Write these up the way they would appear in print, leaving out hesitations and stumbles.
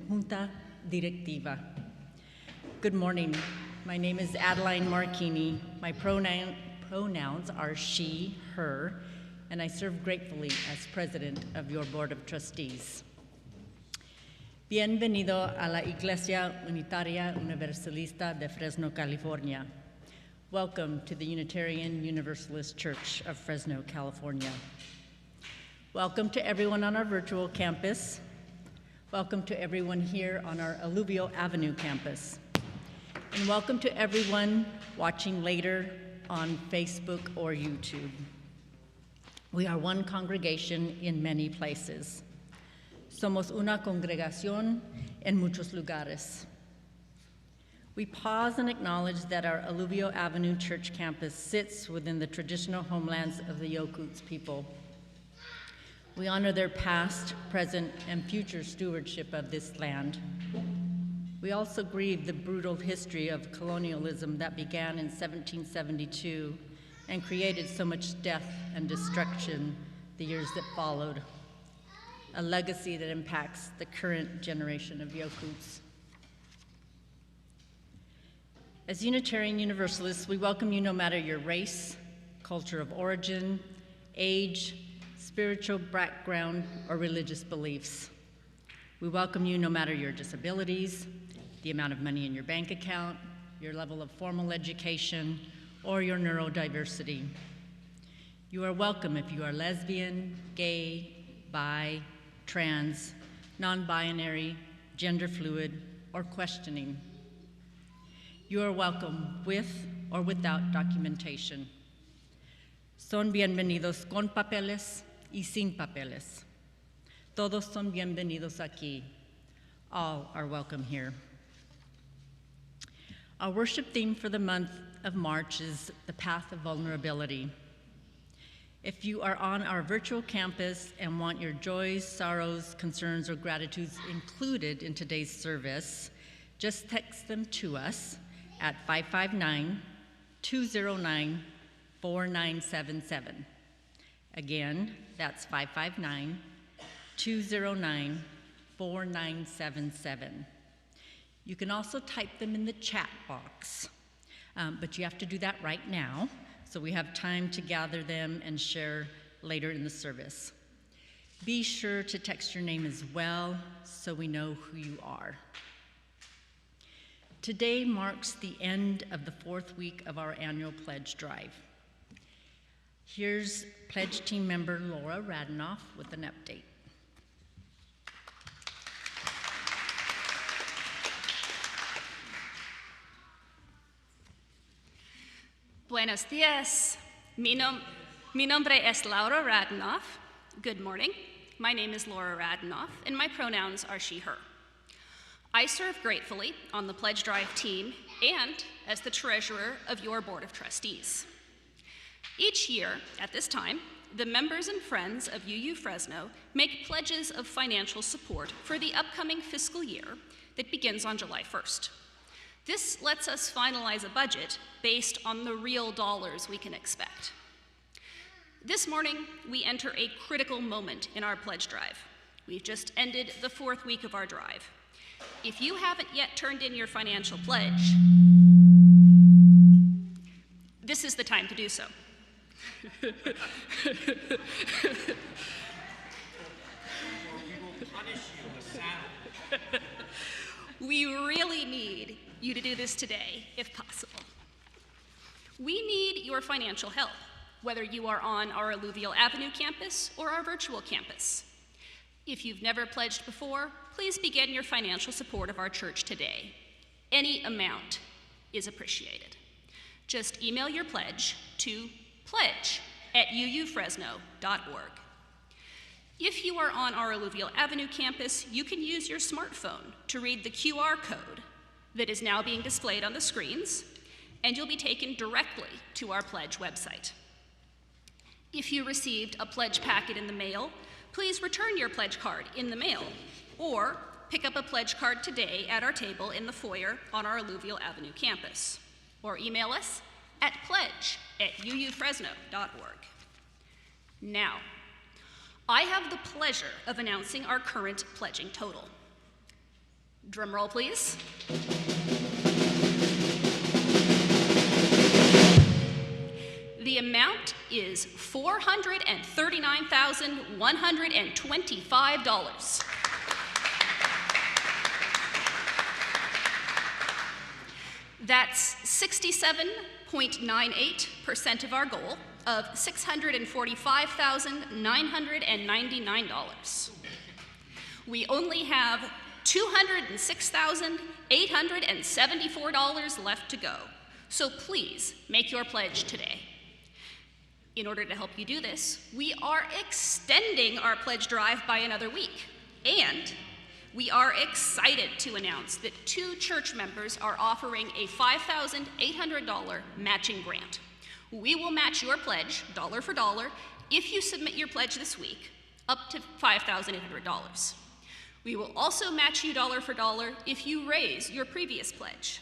Junta Directiva. Good morning. My name is Adeline Marchini. My pronouns are she, her, and I serve gratefully as president of your Board of Trustees. Bienvenido a la Iglesia Unitaria Universalista de Fresno, California. Welcome to the Unitarian Universalist Church of Fresno, California. Welcome to everyone on our virtual campus. Welcome to everyone here on our Alluvial Avenue campus. And welcome to everyone watching later on Facebook or YouTube. We are one congregation in many places. Somos una congregación en muchos lugares. We pause and acknowledge that our Alluvial Avenue Church campus sits within the traditional homelands of the Yokuts people. We honor their past, present, and future stewardship of this land. We also grieve the brutal history of colonialism that began in 1772 and created so much death and destruction the years that followed, a legacy that impacts the current generation of Yokuts. As Unitarian Universalists, we welcome you no matter your race, culture of origin, age, spiritual background, or religious beliefs. We welcome you no matter your disabilities, the amount of money in your bank account, your level of formal education, or your neurodiversity. You are welcome if you are lesbian, gay, bi, trans, non-binary, gender fluid, or questioning. You are welcome with or without documentation. Son bienvenidos con papeles y sin papeles. Todos son bienvenidos aquí. All are welcome here. Our worship theme for the month of March is the path of vulnerability. If you are on our virtual campus and want your joys, sorrows, concerns, or gratitudes included in today's service, just text them to us at 559-209-4977. Again, that's 559-209-4977. You can also type them in the chat box, but you have to do that right now, so we have time to gather them and share later in the service. Be sure to text your name as well, so we know who you are. Today marks the end of the fourth week of our annual pledge drive. Here's pledge team member Laura Radenoff with an update. Buenos dias. Mi nombre es Laura Radenoff. Good morning. My name is Laura Radenoff, and my pronouns are she, her. I serve gratefully on the Pledge Drive team and as the treasurer of your Board of Trustees. Each year, at this time, the members and friends of UU Fresno make pledges of financial support for the upcoming fiscal year that begins on July 1st. This lets us finalize a budget based on the real dollars we can expect. This morning, we enter a critical moment in our pledge drive. We've just ended the fourth week of our drive. If you haven't yet turned in your financial pledge, this is the time to do so. We really need you to do this today, if possible. We need your financial help, whether you are on our Alluvial Avenue campus or our virtual campus. If you've never pledged before, please begin your financial support of our church today. Any amount is appreciated. Just email your pledge to pledge@uufresno.org. If you are on our Alluvial Avenue campus, you can use your smartphone to read the QR code that is now being displayed on the screens, and you'll be taken directly to our pledge website. If you received a pledge packet in the mail, please return your pledge card in the mail, or pick up a pledge card today at our table in the foyer on our Alluvial Avenue campus, or email us at pledge@uufresno.org. Now, I have the pleasure of announcing our current pledging total. Drum roll, please. The amount is $439,125. That's 67.98% of our goal of $645,999. We only have $206,874 left to go, so please make your pledge today. In order to help you do this, we are extending our pledge drive by another week, and we are excited to announce that 2 church members are offering a $5,800 matching grant. We will match your pledge, dollar for dollar, if you submit your pledge this week, up to $5,800. We will also match you dollar for dollar if you raise your previous pledge.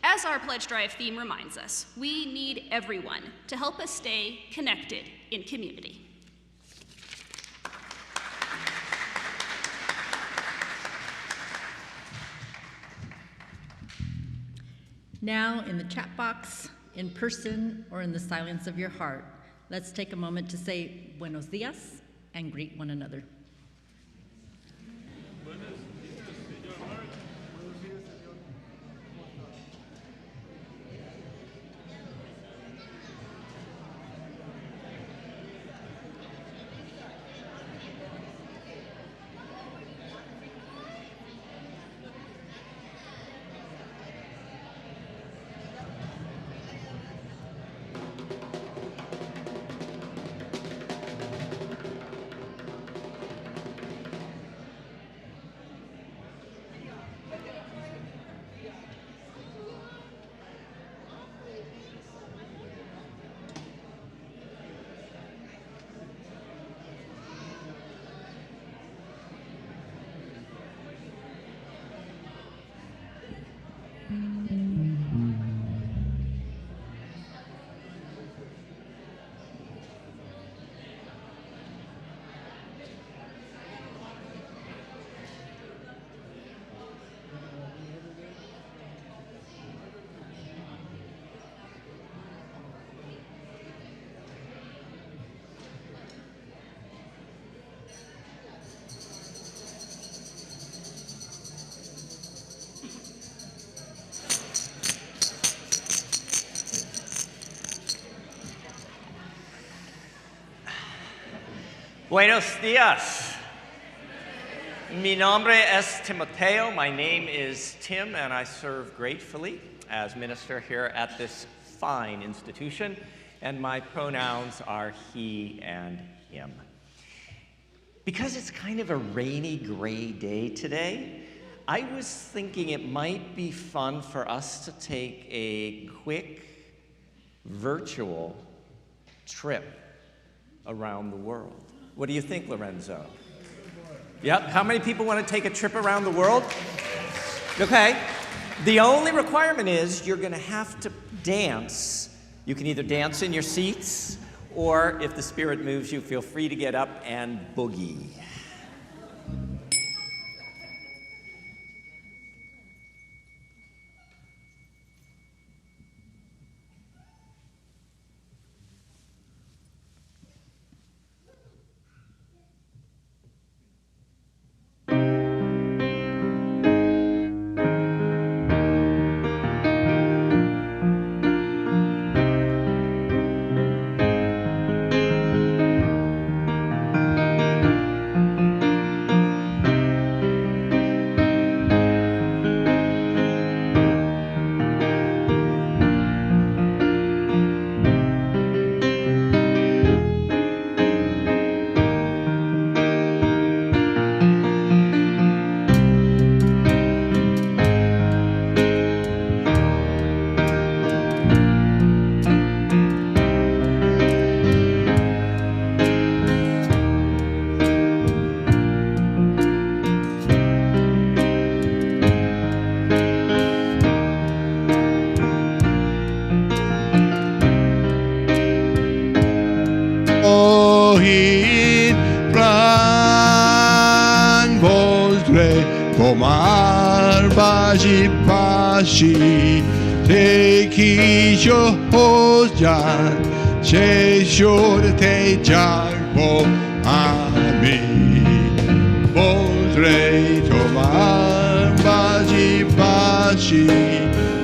As our pledge drive theme reminds us, we need everyone to help us stay connected in community. Now, in the chat box, in person, or in the silence of your heart, let's take a moment to say buenos dias and greet one another. Buenos dias. Mi nombre es Timoteo. My name is Tim, and I serve gratefully as minister here at this fine institution, and my pronouns are he and him. Because it's kind of a rainy, gray day today, I was thinking it might be fun for us to take a quick virtual trip around the world. What do you think, Lorenzo? Yep, how many people want to take a trip around the world? Okay, the only requirement is you're going to have to dance. You can either dance in your seats, or if the Spirit moves you, feel free to get up and boogie. 말바지 바시 대기조 호잔 제쇼르 대잘보 아미 보드레이토 말바지 바시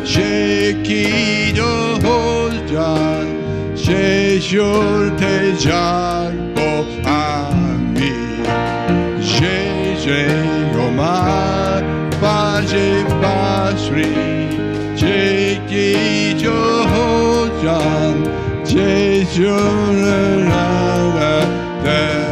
제기조 호잔 제쇼르 대잘보 아미 제제요 말바지 바시 제기조 호잔 제쇼르 나라데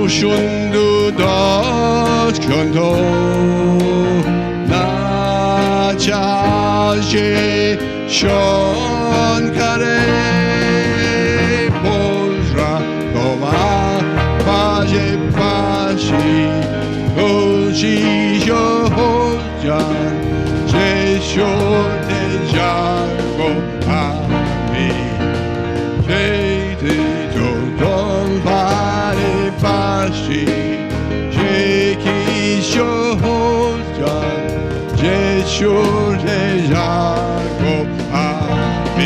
슌두다 견도 나자제 션카레 보라 도마 바제 바시 오지쇼 호잔 제쇼 대자고 아미 제대조 동바리 바시 제기쇼 호잔 제쇼 대자고 아미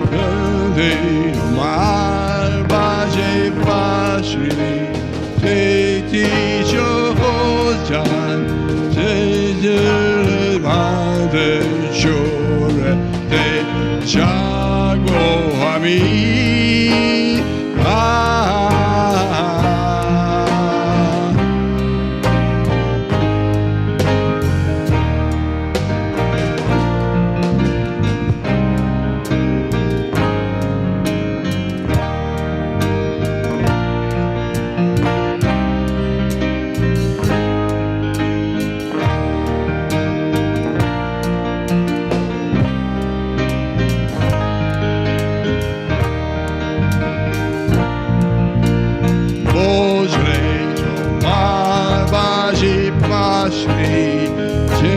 그대로 말바제 바시 제기쇼 호잔 제제를 만드쇼레 대자고 아미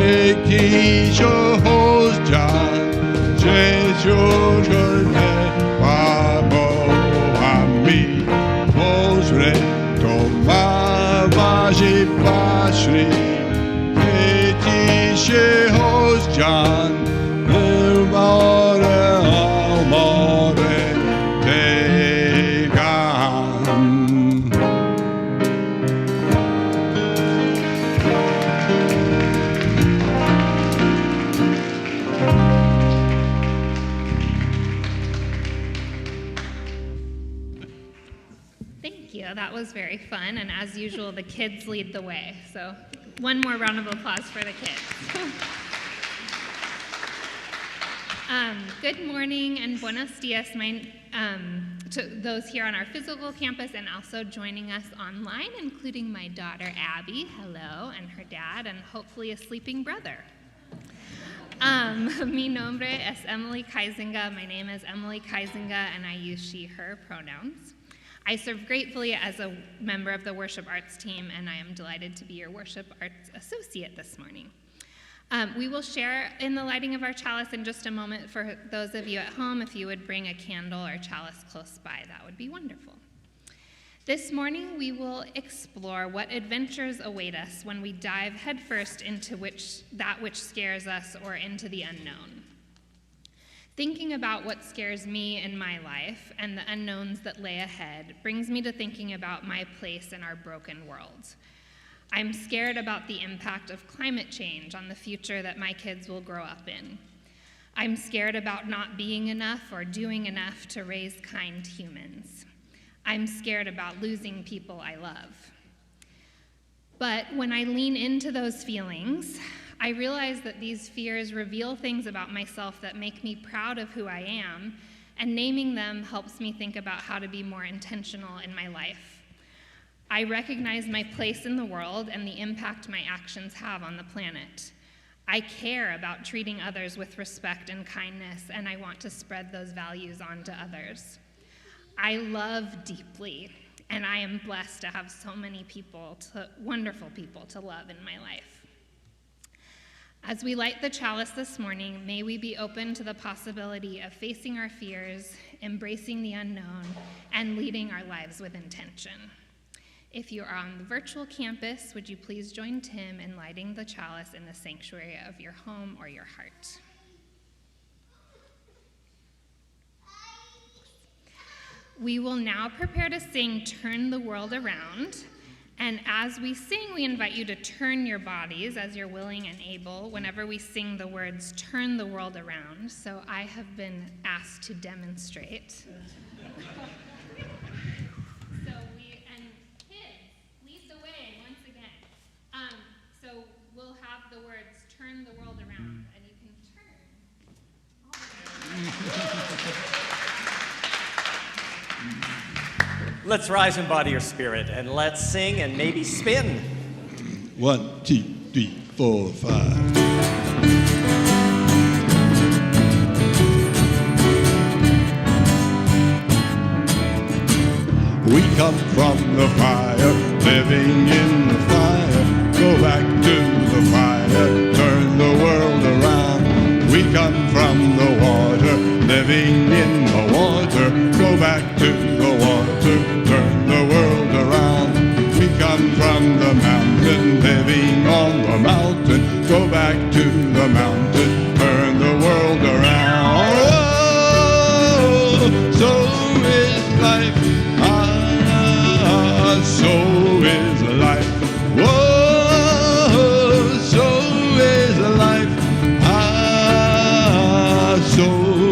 제기쇼 호잔 제쇼르네 바보함미 보스레 도마바시 바스리 제기쇼 호잔 음아오레 아오모레 대감 That was very fun, and as usual, the kids lead the way. So one more round of applause for the kids. Good morning and buenos dias to those here on our physical campus and also joining us online, including my daughter Abby, hello, and her dad, and hopefully a sleeping brother. Mi nombre es Emily Kaizinga. My name is Emily Kaizinga, and I use she, her pronouns. I serve gratefully as a member of the worship arts team, and I am delighted to be your worship arts associate this morning. We will share in the lighting of our chalice in just a moment. For those of you at home, if you would bring a candle or chalice close by, that would be wonderful. This morning, we will explore what adventures await us when we dive headfirst into that which scares us or into the unknown. Thinking about what scares me in my life and the unknowns that lay ahead brings me to thinking about my place in our broken world. I'm scared about the impact of climate change on the future that my kids will grow up in. I'm scared about not being enough or doing enough to raise kind humans. I'm scared about losing people I love. But when I lean into those feelings, I realize that these fears reveal things about myself that make me proud of who I am, and naming them helps me think about how to be more intentional in my life. I recognize my place in the world and the impact my actions have on the planet. I care about treating others with respect and kindness, and I want to spread those values on to others. I love deeply, and I am blessed to have so many wonderful people to love in my life. As we light the chalice this morning, may we be open to the possibility of facing our fears, embracing the unknown, and leading our lives with intention. If you are on the virtual campus, would you please join Tim in lighting the chalice in the sanctuary of your home or your heart? We will now prepare to sing Turn the World Around. And as we sing, we invite you to turn your bodies as you're willing and able whenever we sing the words, turn the world around. So I have been asked to demonstrate. So we'll have the words, turn the world around, and you can turn. Let's rise in body or spirit, and let's sing and maybe spin. 1, 2, 3, 4, 5. We come from the fire, living in the fire. Go back to the fire, turn the world around. We come from the water, living in the water. Go back to the water, turn the world around. We come from the mountain, living on the mountain. Go back to the mountain, turn the world around. Oh, so is life. So is life. Whoa. So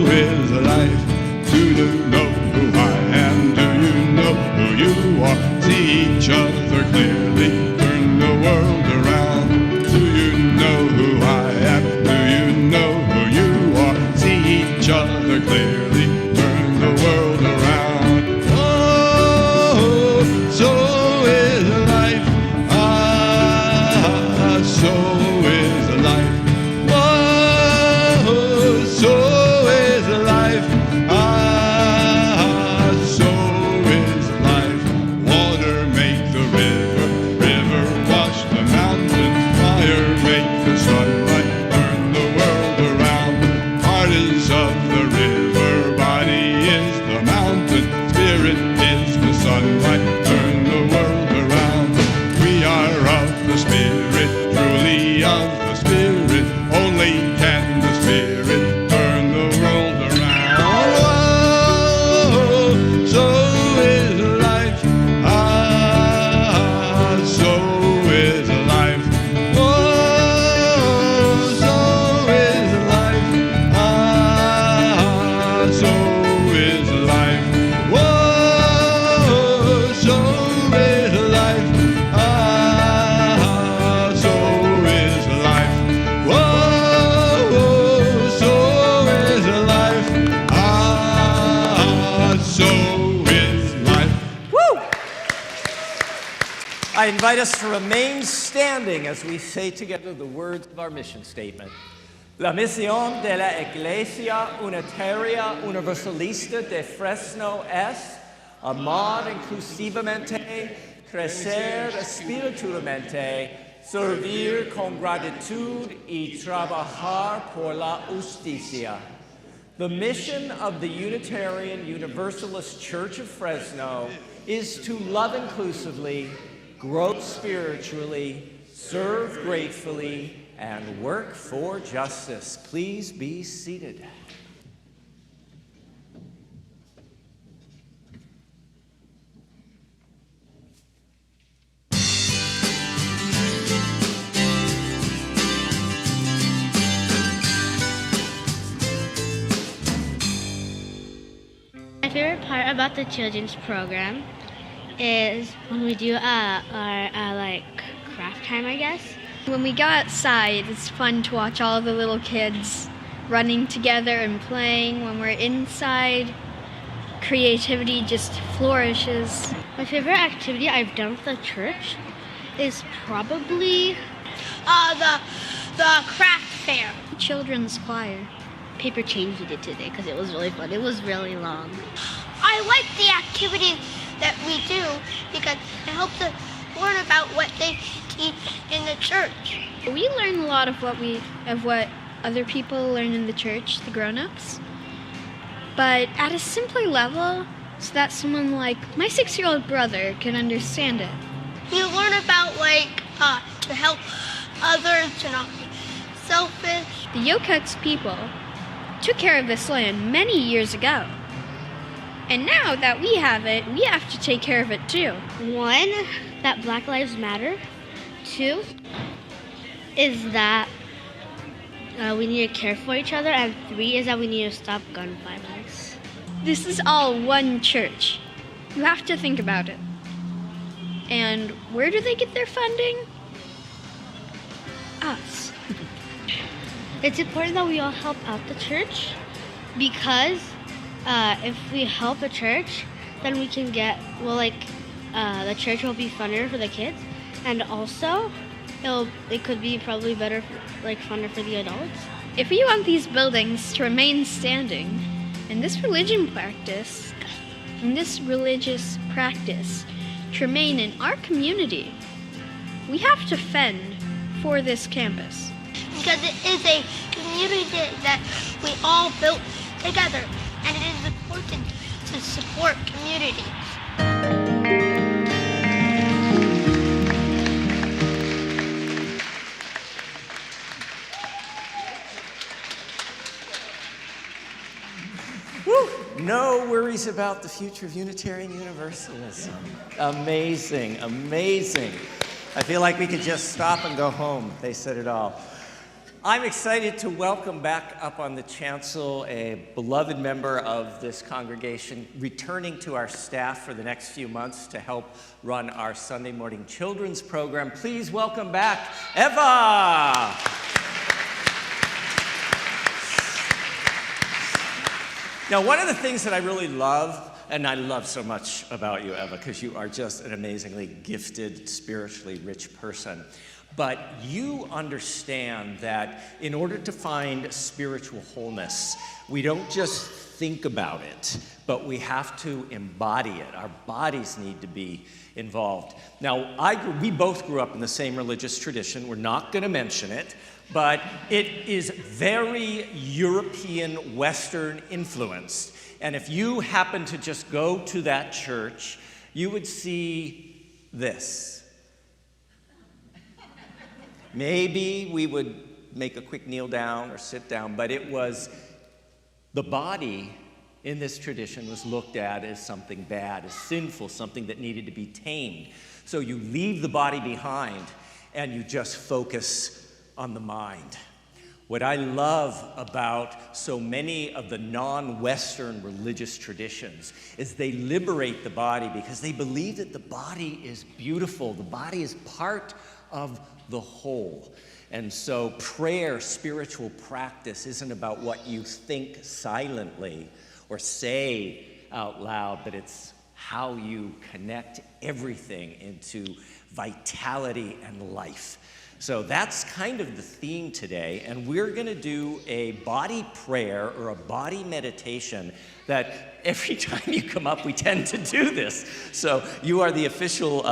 is life. Do you know who I am? Do you know who you are? See each other clearly, turn the world around. Do you know who I am? Do you know who you are? See each other clearly, turn the world around. Oh, so is life. So is life. So is life, so is life. Water make the river, river wash the mountain. Fire make the sunlight, turn the world around. Heart is of the river, body is the mountain. Spirit is the sunlight, turn the world around. We are of the Spirit, truly of the Spirit. Only can the Spirit turn the world around. Oh, so is life. So is life. Oh, so is life. So is life. Oh, so is life. So is life. Whoa, so is life. So is life. Woo! I invite us to remain standing as we say together the words of our mission statement. La misión de la Iglesia Unitaria Universalista de Fresno es amar inclusivamente, crecer espiritualmente, servir con gratitud y trabajar por la justicia. The mission of the Unitarian Universalist Church of Fresno is to love inclusively, grow spiritually, serve gratefully, and work for justice. Please be seated. My favorite part about the children's program is when we do our like craft time, I guess. When we go outside, it's fun to watch all the little kids running together and playing. When we're inside creativity just flourishes. My favorite activity I've done with the church is probably the craft fair. Children's choir. paper change we did today because it was really fun. It was really long. I like the activities that we do because it helps us learn about what they teach in the church. We learn a lot of what other people learn in the church, the grown-ups, but at a simpler level, so that someone like my 6-year-old brother can understand it. You learn about to help others, to not be selfish. The Yokuts people took care of this land many years ago. And now that we have it, we have to take care of it too. 1, that Black Lives Matter. 2, is that we need to care for each other. And 3 is that we need to stop gun violence. This is all one church. You have to think about it. And where do they get their funding? Us. It's important that we all help out the church because if we help the church, then we can get, the church will be funner for the kids, and also it could be probably better, funner for the adults. If we want these buildings to remain standing, and this religious practice to remain in our community, we have to fend for this campus. Because it is a community that we all built together, and it is important to support communities. Woo! No worries about the future of Unitarian Universalism. Amazing, amazing. I feel like we could just stop and go home. They said it all. I'm excited to welcome back up on the chancel a beloved member of this congregation, returning to our staff for the next few months to help run our Sunday morning children's program. Please welcome back Eva. Now, one of the things that I really love, and I love so much about you, Eva, because you are just an amazingly gifted, spiritually rich person. But you understand that in order to find spiritual wholeness, we don't just think about it, but we have to embody it. Our bodies need to be involved. Now, we both grew up in the same religious tradition. We're not going to mention it, but it is very European, Western influenced. And if you happen to just go to that church, you would see this. Maybe we would make a quick kneel down or sit down, but it was the body in this tradition was looked at as something bad, as sinful, something that needed to be tamed. So you leave the body behind and you just focus on the mind. What I love about so many of the non-Western religious traditions is they liberate the body because they believe that the body is beautiful. The body is part of the whole. And so prayer, spiritual practice, isn't about what you think silently or say out loud, but it's how you connect everything into vitality and life. So that's kind of the theme today, and we're going to do a body prayer or a body meditation that every time you come up, we tend to do this. So you are the official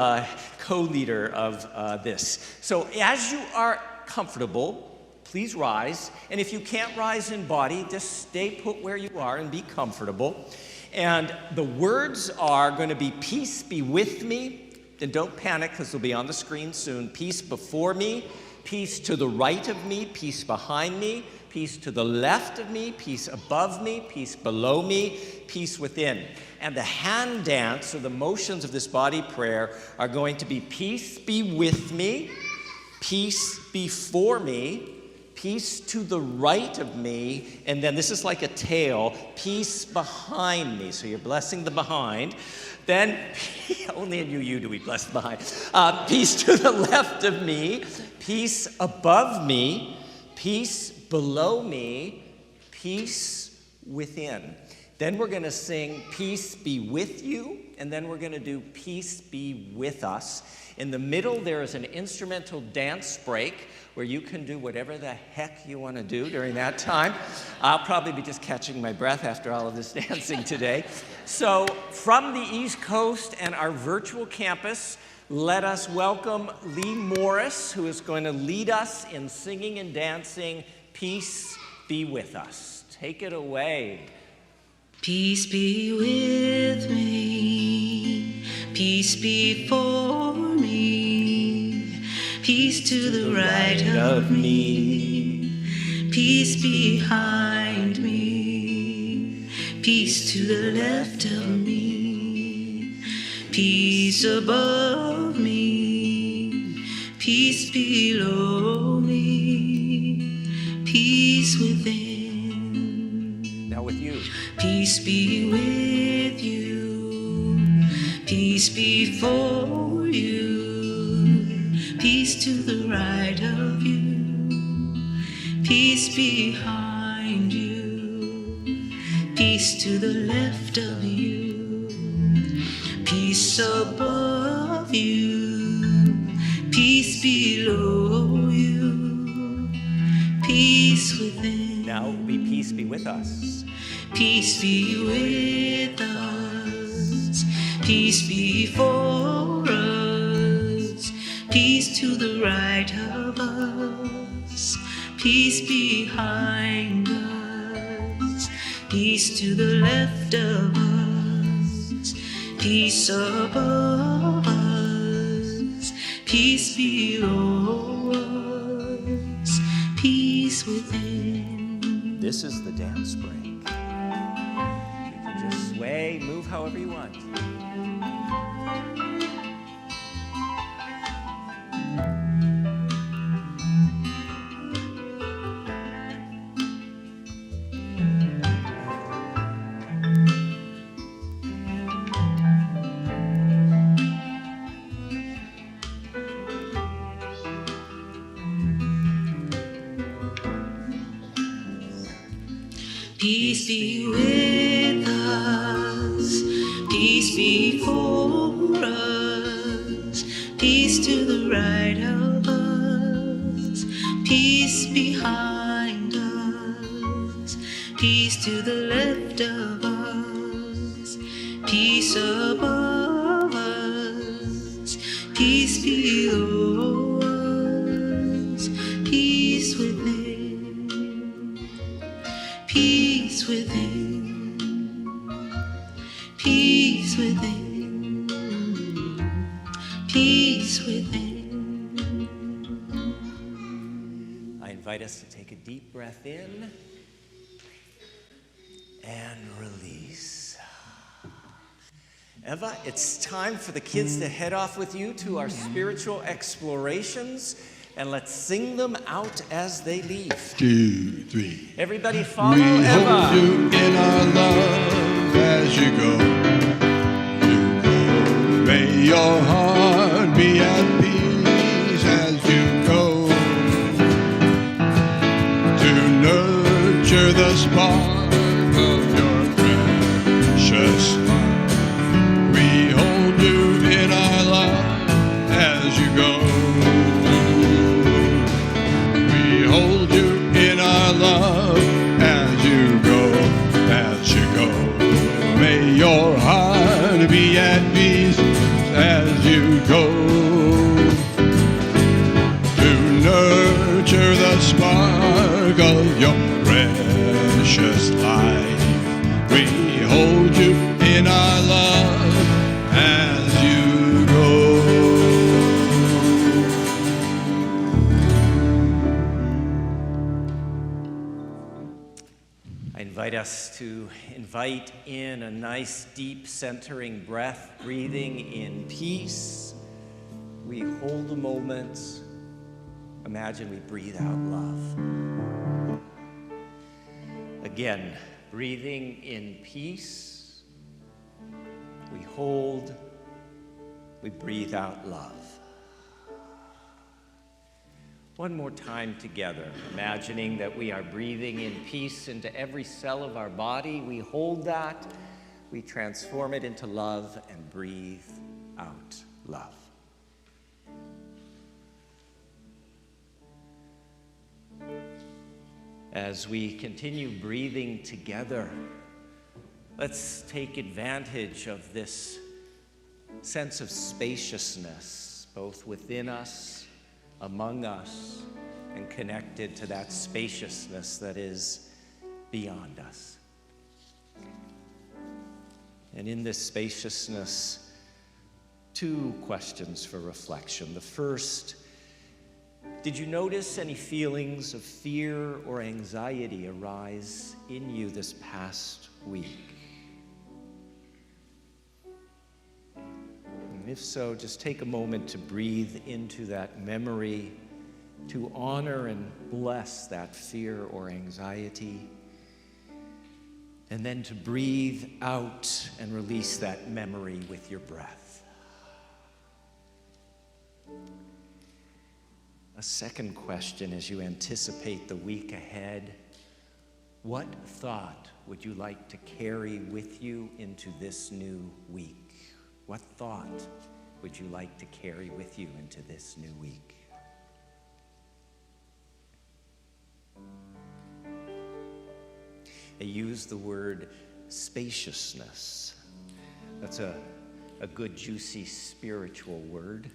co-leader of this. So as you are comfortable, please rise. And if you can't rise in body, just stay put where you are and be comfortable. And the words are going to be, peace be with me. And don't panic because they'll be on the screen soon. Peace before me, peace to the right of me, peace behind me, peace to the left of me, peace above me, peace below me, peace within. And the hand dance, or the motions of this body prayer, are going to be peace be with me, peace before me, peace to the right of me, and then this is like a tail, peace behind me. So you're blessing the behind. Then, only in you do we bless the behind. Peace to the left of me, peace above me, peace below me, peace within. Then we're going to sing Peace Be With You, and then we're going to do Peace Be With Us. In the middle, there is an instrumental dance break where you can do whatever the heck you want to do during that time. I'll probably be just catching my breath after all of this dancing today. So from the East Coast and our virtual campus, let us welcome Lee Morris, who is going to lead us in singing and dancing Peace Be With Us. Take it away. Peace be with me, peace before me, peace to the right of me, peace behind me, peace to the left of me, peace above me, peace below me, peace within. Now with you. Peace be with you, peace before you, peace to the right of you, peace behind you, peace to the left of you, peace above you, peace below you, peace within. Now be peace be with us. Peace be with us, peace before us, peace to the right of us, peace behind us, peace to the left of us, peace above us, peace below us, peace within. This is the dance break. Just sway, move however you want. Peace be with us, peace before us, peace to the right of us, peace behind us, peace to the left of us, peace above us, peace below us, peace within. Peace within, peace within, peace within. I invite us to take a deep breath in and release. Eva, it's time for the kids to head off with you to our spiritual explorations. And let's sing them out as they leave. 2, 3. Everybody follow We Eva. hold you in our love as you go. You go. May your heart be at peace as you go. To nurture the spark of your precious life. We hold you in our love as you go. Hold you in our love as you go, May your heart be at peace as you go. To nurture the spark of your precious life, we hold you in our love as you go. Invite us to invite in a nice deep centering breath, breathing in peace. We hold a moment. Imagine we breathe out love. Again, breathing in peace. We hold, we breathe out love. One more time together, imagining that we are breathing in peace into every cell of our body. We hold that, we transform it into love, and breathe out love. As we continue breathing together, let's take advantage of this sense of spaciousness, both within us, among us, and connected to that spaciousness that is beyond us. And in this spaciousness, two questions for reflection. The first, did you notice any feelings of fear or anxiety arise in you this past week? And if so, just take a moment to breathe into that memory, to honor and bless that fear or anxiety, and then to breathe out and release that memory with your breath. A second question as you anticipate the week ahead: what thought would you like to carry with you into this new week? What thought would you like to carry with you into this new week? I use the word spaciousness. That's a good, juicy, spiritual word.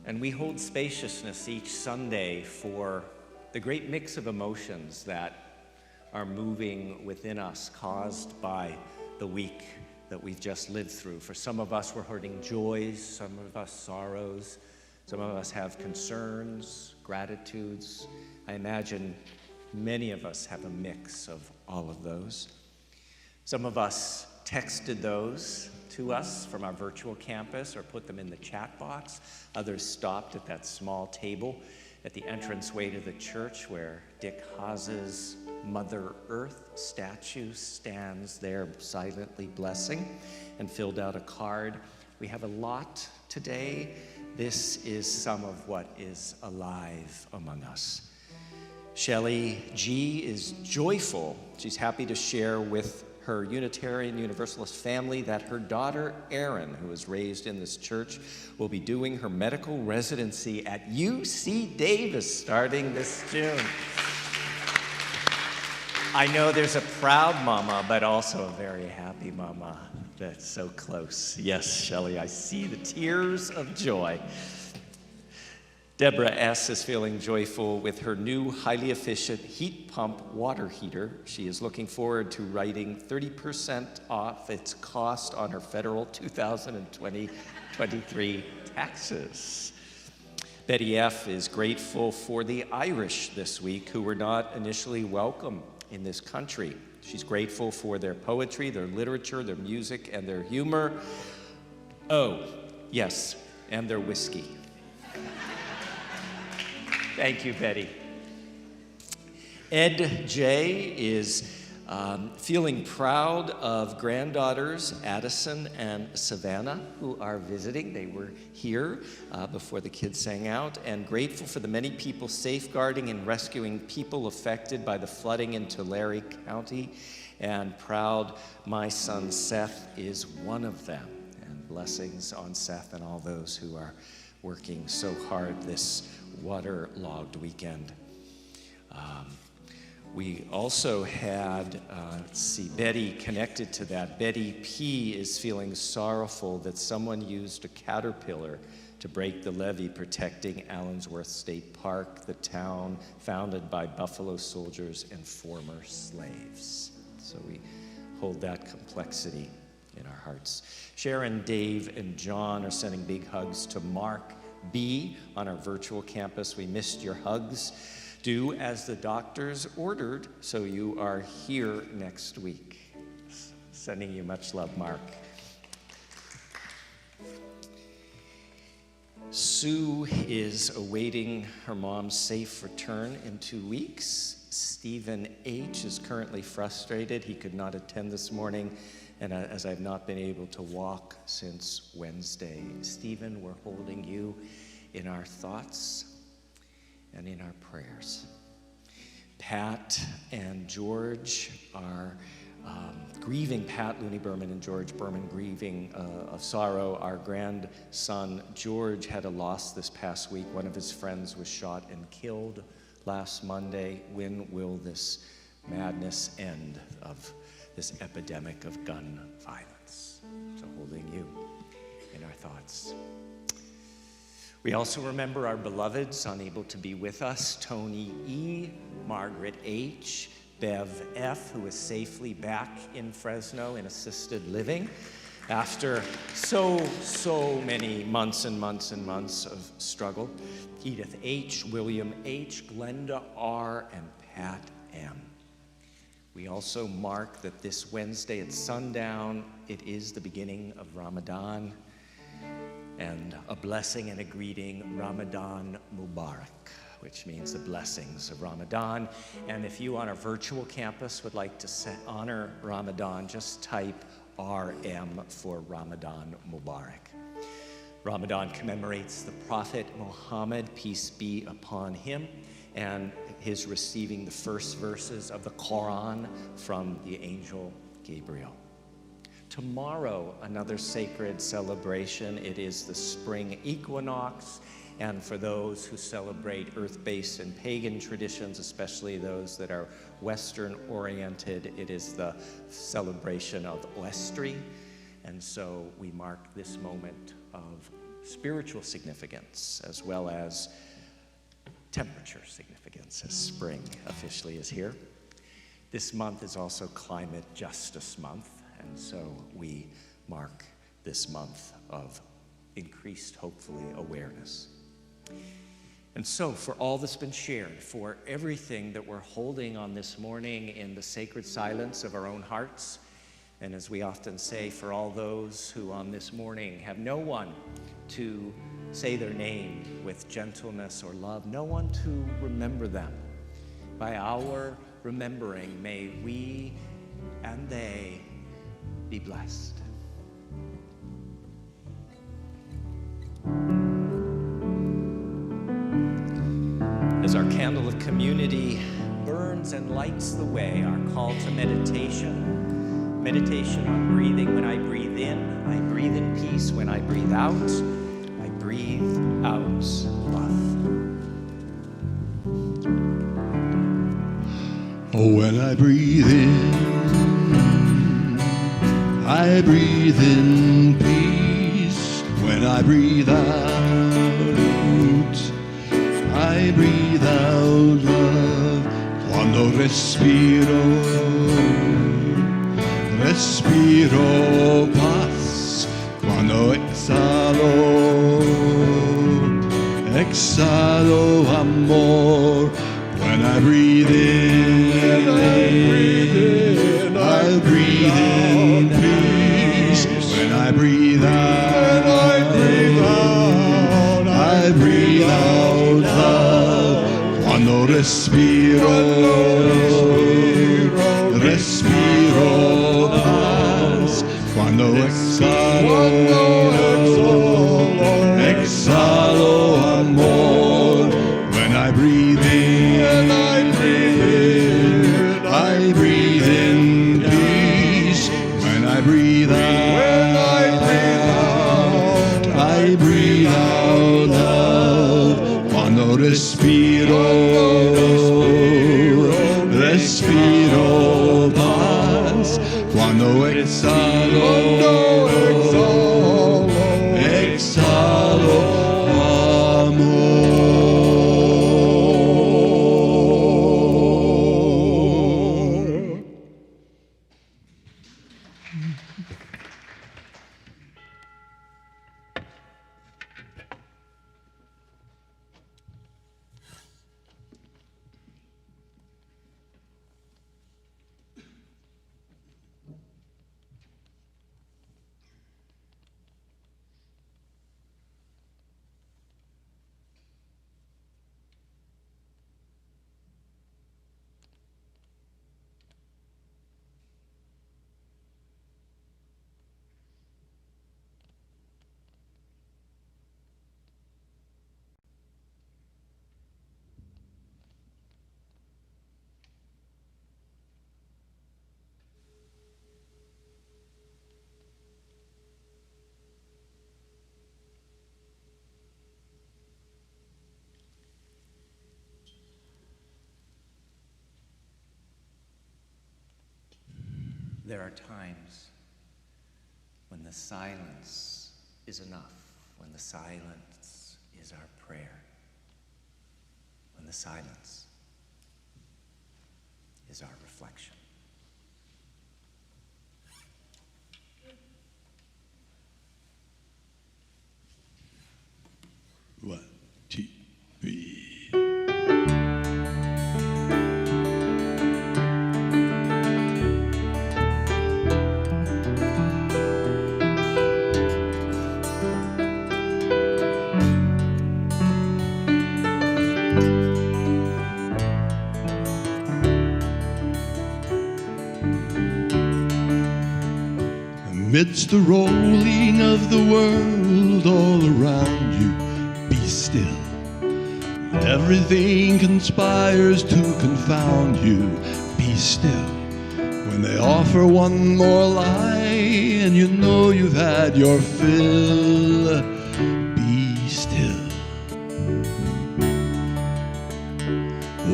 And we hold spaciousness each Sunday for the great mix of emotions that are moving within us, caused by the week that we've just lived through. For some of us, we're holding joys, some of us sorrows, some of us have concerns, gratitudes. I imagine many of us have a mix of all of those. Some of us texted those to us from our virtual campus or put them in the chat box. Others stopped at that small table at the entranceway to the church where Dick Haas's Mother Earth statue stands there silently blessing, and filled out a card. We have a lot today. This is some of what is alive among us. Shelley G. is joyful. She's happy to share with her Unitarian Universalist family that her daughter, Erin, who was raised in this church, will be doing her medical residency at UC Davis starting this June. I know there's a proud mama, but also a very happy mama that's so close. Yes, Shelley, I see the tears of joy. Deborah S. is feeling joyful with her new highly efficient heat pump water heater. She is looking forward to writing 30% off its cost on her federal 2020-23 taxes. Betty F. is grateful for the Irish this week, who were not initially welcome in this country. She's grateful for their poetry, their literature, their music, and their humor. Oh, yes, and their whiskey. Thank you, Betty. Ed J. is feeling proud of granddaughters Addison and Savannah, who are visiting. They were here before the kids sang out, and grateful for the many people safeguarding and rescuing people affected by the flooding in Tulare County, and proud my son Seth is one of them. And blessings on Seth and all those who are working so hard this waterlogged weekend. We also had, Betty connected to that. Betty P. is feeling sorrowful that someone used a caterpillar to break the levee protecting Allensworth State Park, the town founded by Buffalo soldiers and former slaves. So we hold that complexity in our hearts. Sharon, Dave, and John are sending big hugs to Mark B. on our virtual campus. We missed your hugs. Do as the doctors ordered, so you are here next week. Sending you much love, Mark. Sue is awaiting her mom's safe return in 2 weeks. Stephen H. is currently frustrated. He could not attend this morning, and as I've not been able to walk since Wednesday. Stephen, we're holding you in our thoughts. and in our prayers. Pat and George are grieving, Pat Looney Berman and George Berman grieving of sorrow. Our grandson George had a loss this past week. One of his friends was shot and killed last Monday. When will this madness end of this epidemic of gun violence? So holding you in our thoughts. We also remember our beloveds unable to be with us, Tony E., Margaret H., Bev F., who is safely back in Fresno in assisted living after so many months and months and months of struggle, Edith H., William H., Glenda R., and Pat M. We also mark that this Wednesday at sundown, it is the beginning of Ramadan, and a blessing and a greeting, Ramadan Mubarak, which means the blessings of Ramadan. And if you on our virtual campus would like to honor Ramadan, just type RM for Ramadan Mubarak. Ramadan commemorates the Prophet Muhammad, peace be upon him, and his receiving the first verses of the Quran from the angel Gabriel. Tomorrow, another sacred celebration. It is the spring equinox, and for those who celebrate earth-based and pagan traditions, especially those that are Western-oriented, it is the celebration of Oestri, and so we mark this moment of spiritual significance as well as temperature significance as spring officially is here. This month is also Climate Justice Month, and so we mark this month of increased, hopefully, awareness. And so for all that's been shared, for everything that we're holding on this morning in the sacred silence of our own hearts, and as we often say, for all those who on this morning have no one to say their name with gentleness or love, no one to remember them, by our remembering, may we and they be blessed. As our candle of community burns and lights the way, our call to meditation, meditation on breathing. When I breathe in, I breathe in peace. When I breathe out, I breathe out love. Oh, when I breathe in, I breathe in peace. When I breathe out, I breathe out love. Quando respiro, respiro paz. Quando exhalo, exhalo amor. When I breathe in, I breathe in peace. When I breathe out, I breathe out love. Quando respiro, respiro paz. Quando exhalo, exhalo amor. When I breathe in, I breathe in peace. When I breathe out, I breathe out love. Quando respiro, respiro paz. Quando exhalo, exhalo amor. There are times when the silence is enough, when the silence is our prayer, when the silence is our reflection. One, two, three. Amidst the rolling of the world all around you, be still. Everything conspires to confound you, be still. When they offer one more lie and you know you've had your fill, be still.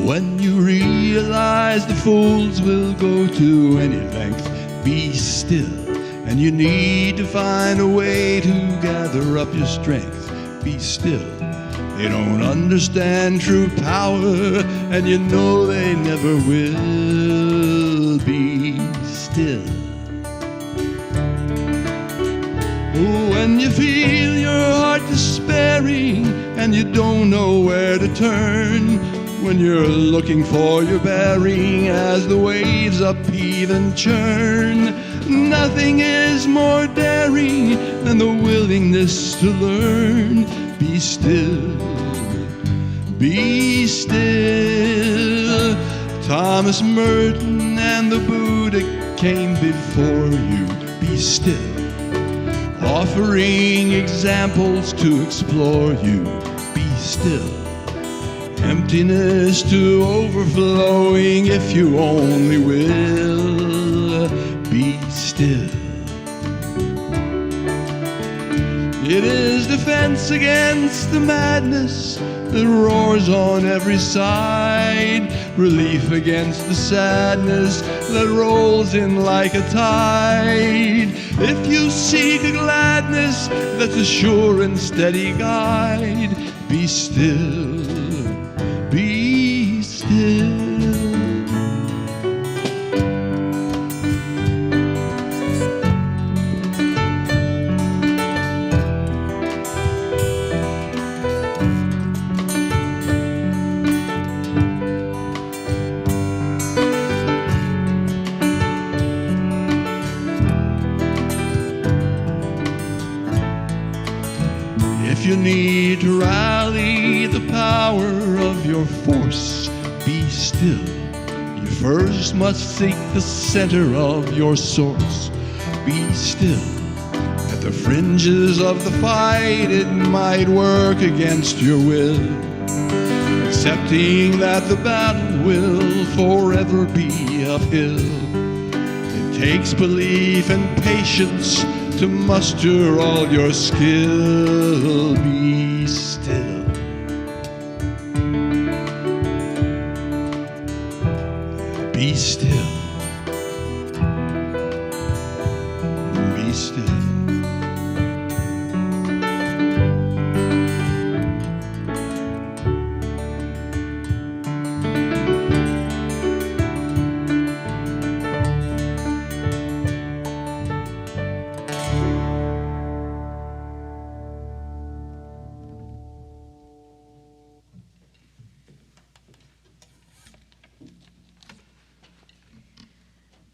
When you realize the fools will go to any length, be still. And you need to find a way to gather up your strength, be still. They don't understand true power, and you know they never will, be still. When you feel your heart despairing and you don't know where to turn, when you're looking for your bearing as the waves upheave and churn, nothing is more daring than the willingness to learn. Be still, be still. Thomas Merton and the Buddha came before you, be still. Offering examples to explore you, be still. Emptiness to overflowing if you only will, be still. It is defense against the madness that roars on every side, relief against the sadness that rolls in like a tide. If you seek a gladness that's a sure and steady guide, be still, be still. If you need to rally the power of your force, be still. You first must seek the center of your source. Be still. At the fringes of the fight, it might work against your will, accepting that the battle will forever be uphill. It takes belief and patience to muster all your skill. Be still. Be still. Be still.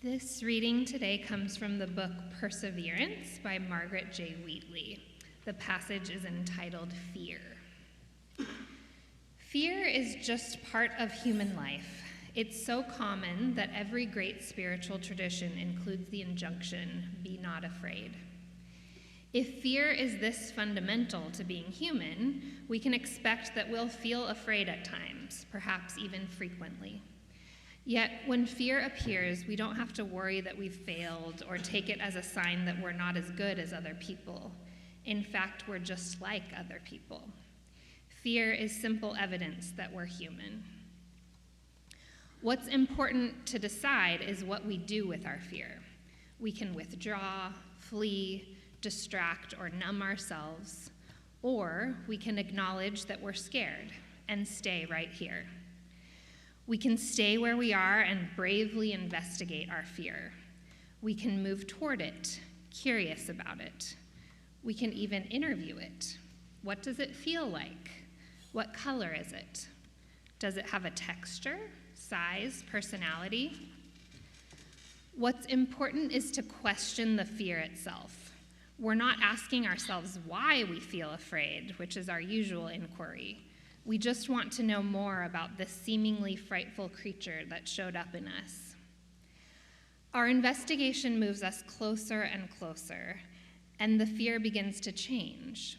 This reading today comes from the book Perseverance by Margaret J. Wheatley. The passage is entitled Fear. Fear is just part of human life. It's so common that every great spiritual tradition includes the injunction, be not afraid. If fear is this fundamental to being human, we can expect that we'll feel afraid at times, perhaps even frequently. Yet, when fear appears, we don't have to worry that we've failed or take it as a sign that we're not as good as other people. In fact, we're just like other people. Fear is simple evidence that we're human. What's important to decide is what we do with our fear. We can withdraw, flee, distract, or numb ourselves, or we can acknowledge that we're scared and stay right here. We can stay where we are and bravely investigate our fear. We can move toward it, curious about it. We can even interview it. What does it feel like? What color is it? Does it have a texture, size, personality? What's important is to question the fear itself. We're not asking ourselves why we feel afraid, which is our usual inquiry. We just want to know more about this seemingly frightful creature that showed up in us. Our investigation moves us closer and closer, and the fear begins to change.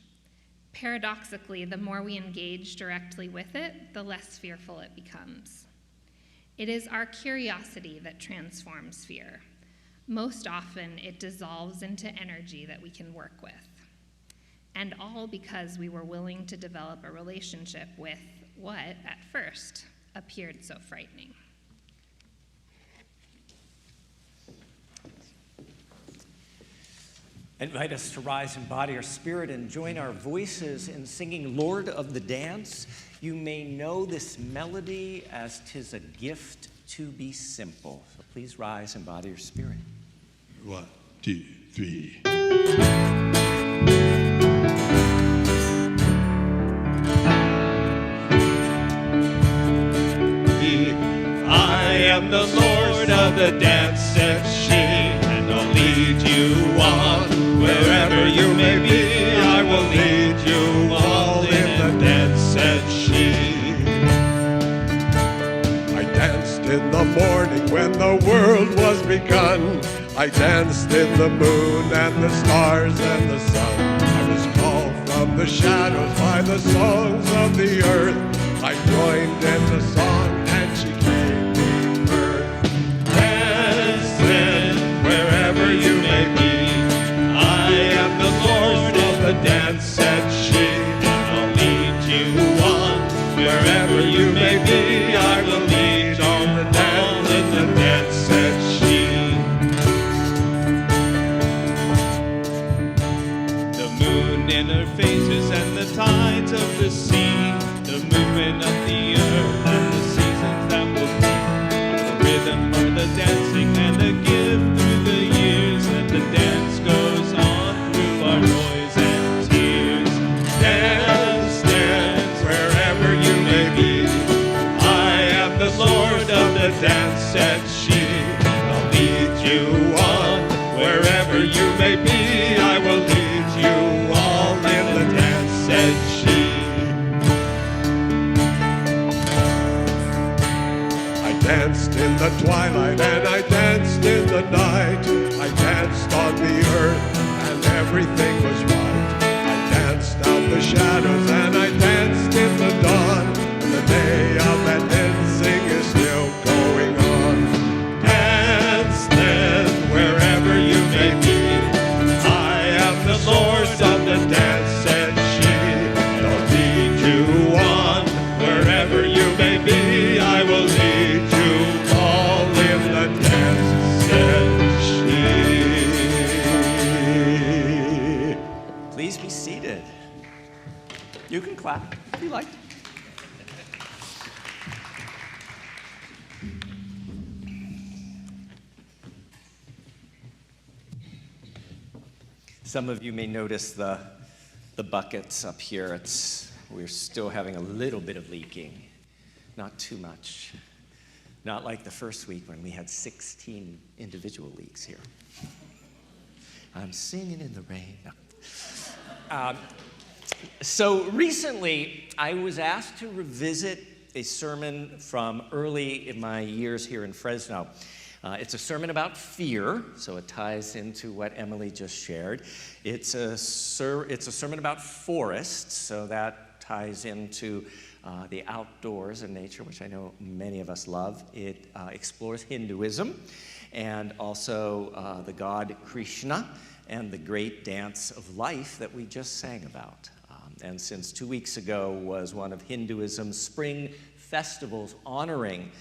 Paradoxically, the more we engage directly with it, the less fearful it becomes. It is our curiosity that transforms fear. Most often, it dissolves into energy that we can work with. And all because we were willing to develop a relationship with what, at first, appeared so frightening. Invite us to rise in body or spirit and join our voices in singing Lord of the Dance. You may know this melody as 'tis a gift to be simple. So please rise in body or spirit. 1, 2, 3. I am the Lord of the dance, said she, and I'll lead you on. Wherever you may be, I will lead you all in the dance, said she. I danced in the morning when the world was begun. I danced in the moon and the stars and the sun. I was called from the shadows by the songs of the earth. I joined in the song and she gave me birth. Dance then, wherever you may be. I am the Lord of the dance, said she, and I'll lead you on. Wherever you may be, I will lead you all in the dance, said she. The moon in her phases and the tides of the sea, the movement of the earth and the seasons that will be, the rhythm of the dancing and the gift through the years, and the dance goes on through our noise and tears. Dance, dance, wherever you may be. I am the Lord of the dance, said she. I'll lead you on. Wherever you may be, I will lead you all in the dance, said she. I danced in the twilight and I danced in the night. I danced on the earth and everything was right. I danced out the shadows and I danced in the dawn. And the day of that dancing is still going on. Dance then, wherever you may be. I am the Lord of the dance, said she. I'll lead you on. Wherever you may be, I will lead you all in the dance, said she. Please be seated. You can clap if you like. Some of you may notice the buckets up here. We're still having a little bit of leaking, not too much. Not like the first week when we had 16 individual leaks here. I'm singing in the rain. No. So recently, I was asked to revisit a sermon from early in my years here in Fresno. It's a sermon about fear, so it ties into what Emily just shared. It's a sermon about forests, so that ties into the outdoors and nature, which I know many of us love. It explores Hinduism and also the god Krishna and the great dance of life that we just sang about. And since 2 weeks ago was one of Hinduism's spring festivals honoring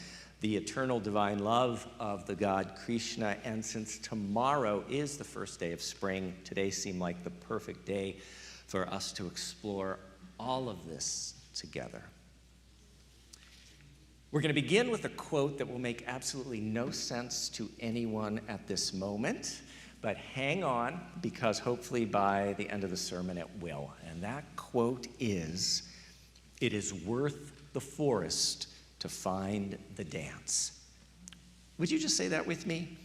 the eternal divine love of the god Krishna. And since tomorrow is the first day of spring, today seemed like the perfect day for us to explore all of this together. We're going to begin with a quote that will make absolutely no sense to anyone at this moment, but hang on, because hopefully by the end of the sermon it will. And that quote is, "It is worth the forest to find the dance." Would you just say that with me?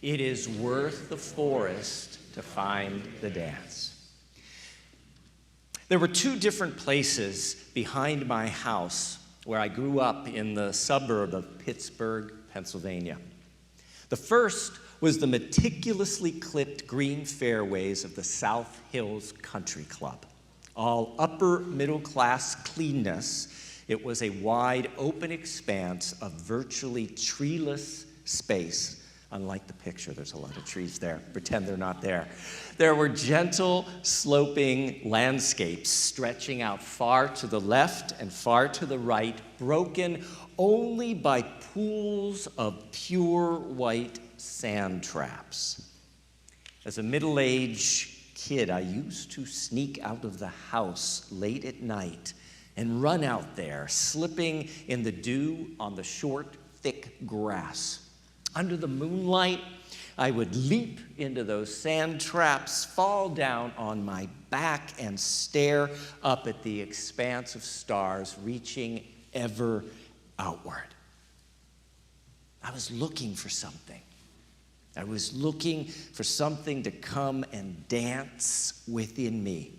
It is worth the forest to find the dance. There were two different places behind my house where I grew up in the suburb of Pittsburgh, Pennsylvania. The first was the meticulously clipped green fairways of the South Hills Country Club. All upper middle class cleanness, it was a wide open expanse of virtually treeless space. Unlike the picture, there's a lot of trees there. Pretend they're not there. There were gentle sloping landscapes stretching out far to the left and far to the right, broken only by pools of pure white sand traps. As a middle-aged kid, I used to sneak out of the house late at night and run out there, slipping in the dew on the short, thick grass. Under the moonlight, I would leap into those sand traps, fall down on my back, and stare up at the expanse of stars reaching ever outward. I was looking for something. I was looking for something to come and dance within me.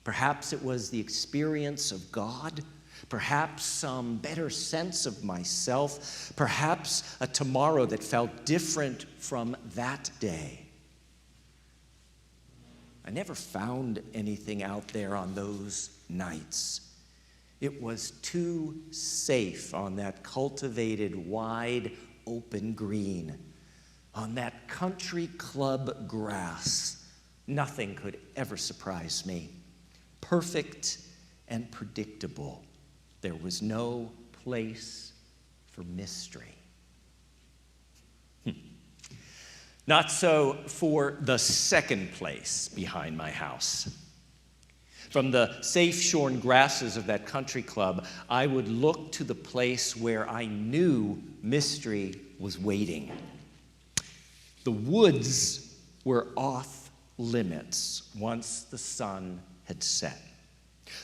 Perhaps it was the experience of God, perhaps some better sense of myself, perhaps a tomorrow that felt different from that day. I never found anything out there on those nights. It was too safe on that cultivated, wide, open green. On that country club grass, nothing could ever surprise me. Perfect and predictable. There was no place for mystery. Not so for the second place behind my house. From the safe-shorn grasses of that country club, I would look to the place where I knew mystery was waiting. The woods were off limits once the sun had set.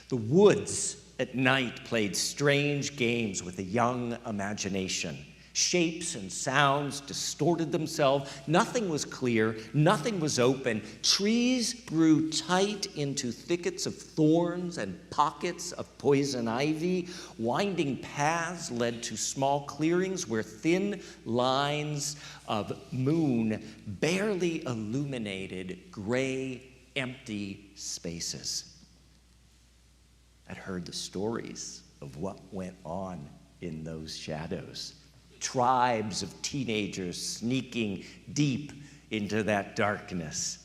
The woods at night played strange games with a young imagination. Shapes and sounds distorted themselves. Nothing was clear. Nothing was open. Trees grew tight into thickets of thorns and pockets of poison ivy. Winding paths led to small clearings where thin lines of moon barely illuminated gray, empty spaces. I'd heard the stories of what went on in those shadows. Tribes of teenagers sneaking deep into that darkness.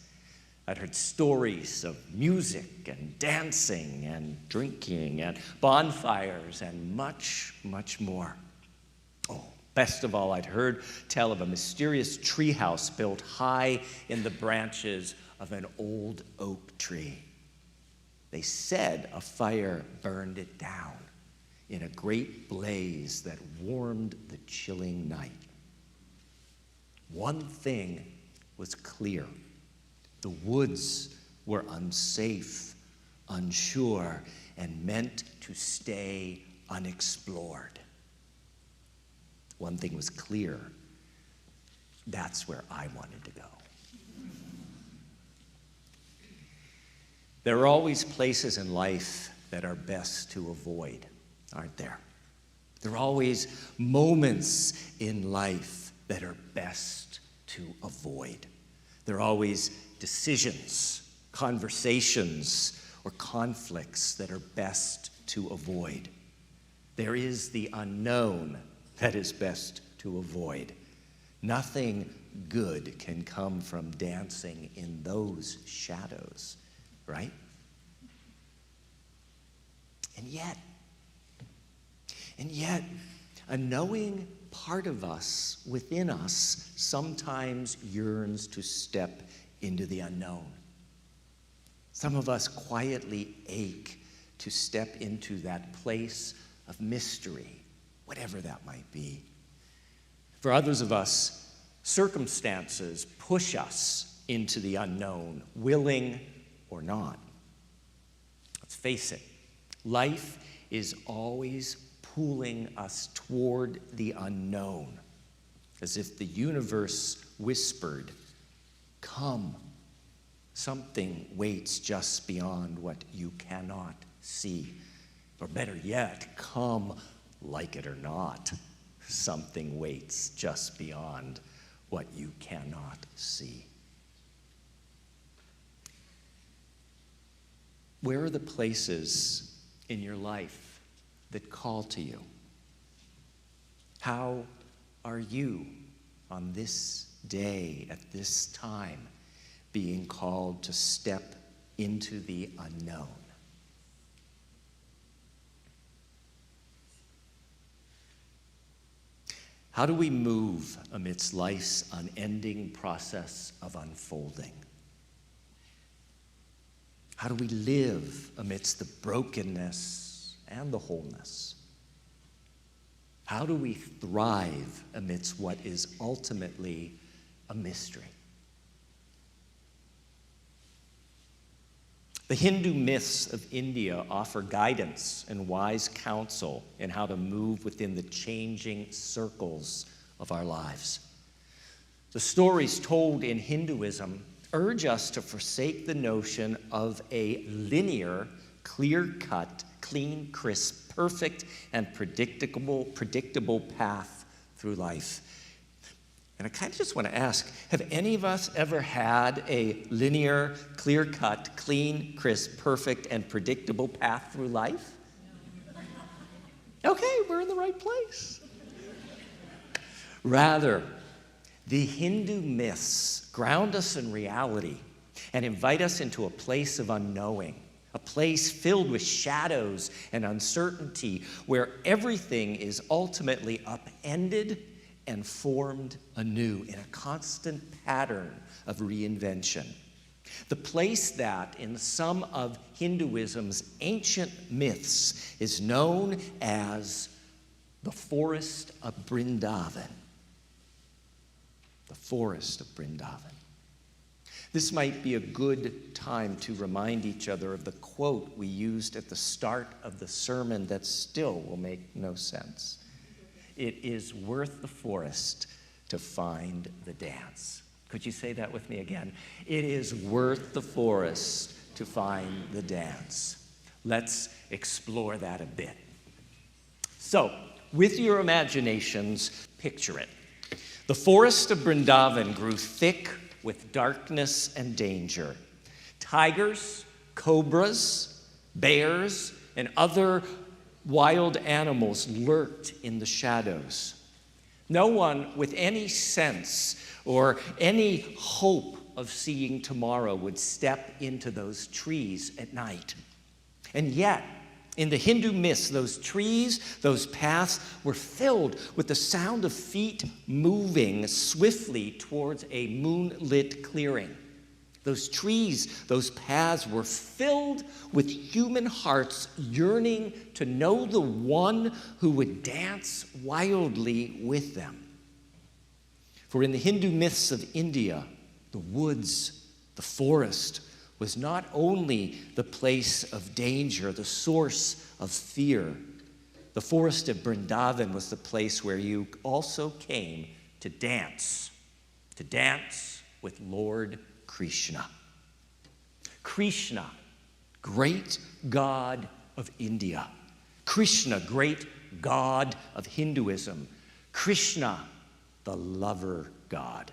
I'd heard stories of music and dancing and drinking and bonfires and much, much more. Oh, best of all, I'd heard tell of a mysterious treehouse built high in the branches of an old oak tree. They said a fire burned it down in a great blaze that warmed the chilling night. One thing was clear. The woods were unsafe, unsure, and meant to stay unexplored. One thing was clear. That's where I wanted to go. There are always places in life that are best to avoid, aren't there? There are always moments in life that are best to avoid. There are always decisions, conversations, or conflicts that are best to avoid. There is the unknown that is best to avoid. Nothing good can come from dancing in those shadows, right? And yet, a knowing part of us, within us, sometimes yearns to step into the unknown. Some of us quietly ache to step into that place of mystery, whatever that might be. For others of us, circumstances push us into the unknown, willing or not. Let's face it, life is always pulling us toward the unknown, as if the universe whispered, "Come." Something waits just beyond what you cannot see. Or better yet, come like it or not. Something waits just beyond what you cannot see. Where are the places in your life that call to you? How are you on this day, at this time, being called to step into the unknown? How do we move amidst life's unending process of unfolding? How do we live amidst the brokenness and the wholeness? How do we thrive amidst what is ultimately a mystery? The Hindu myths of India offer guidance and wise counsel in how to move within the changing circles of our lives. The stories told in Hinduism urge us to forsake the notion of a linear, clear-cut, clean, crisp, perfect, and predictable path through life. And I kind of just want to ask, have any of us ever had a linear, clear-cut, clean, crisp, perfect, and predictable path through life? Okay, we're in the right place. Rather, the Hindu myths ground us in reality and invite us into a place of unknowing, a place filled with shadows and uncertainty where everything is ultimately upended and formed anew in a constant pattern of reinvention. The place that, in some of Hinduism's ancient myths, is known as the Forest of Vrindavan. The Forest of Vrindavan. This might be a good time to remind each other of the quote we used at the start of the sermon that still will make no sense. It is worth the forest to find the dance. Could you say that with me again? It is worth the forest to find the dance. Let's explore that a bit. So, with your imaginations, picture it. The forest of Vrindavan grew thick with darkness and danger. Tigers, cobras, bears, and other wild animals lurked in the shadows. No one with any sense or any hope of seeing tomorrow would step into those trees at night. And yet, in the Hindu myths, those trees, those paths were filled with the sound of feet moving swiftly towards a moonlit clearing. Those trees, those paths were filled with human hearts yearning to know the one who would dance wildly with them. For in the Hindu myths of India, the woods, the forest, was not only the place of danger, the source of fear. The forest of Vrindavan was the place where you also came to dance with Lord Krishna. Krishna, great god of India. Krishna, great god of Hinduism. Krishna, the lover god.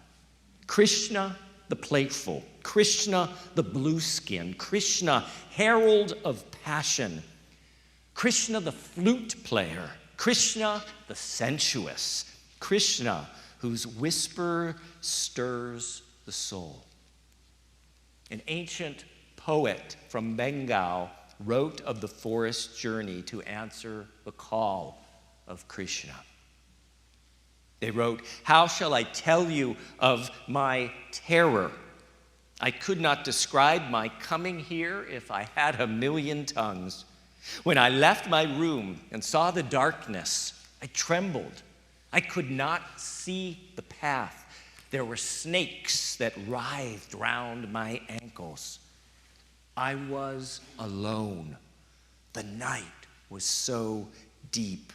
Krishna, the playful. Krishna, the blue skin. Krishna, herald of passion. Krishna, the flute player. Krishna, the sensuous. Krishna, whose whisper stirs the soul. An ancient poet from Bengal wrote of the forest journey to answer the call of Krishna. They wrote, "How shall I tell you of my terror? I could not describe my coming here if I had a million tongues. When I left my room and saw the darkness, I trembled. I could not see the path. There were snakes that writhed round my ankles. I was alone. The night was so deep,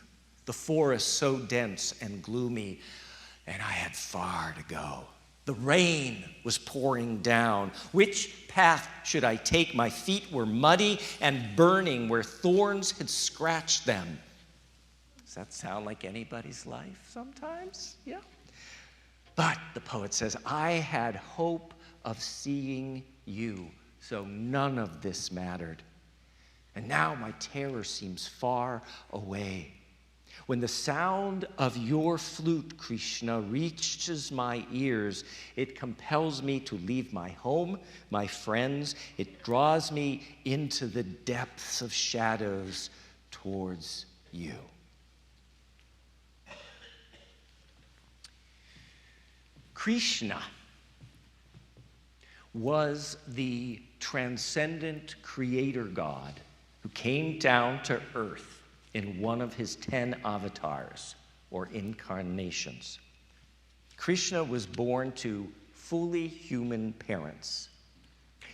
the forest so dense and gloomy, and I had far to go. The rain was pouring down. Which path should I take? My feet were muddy and burning where thorns had scratched them." Does that sound like anybody's life sometimes? Yeah. But, the poet says, "I had hope of seeing you, so none of this mattered. And now my terror seems far away. When the sound of your flute, Krishna, reaches my ears, it compels me to leave my home, my friends. It draws me into the depths of shadows towards you." Krishna was the transcendent creator God who came down to earth in one of his 10 avatars, or incarnations. Krishna was born to fully human parents.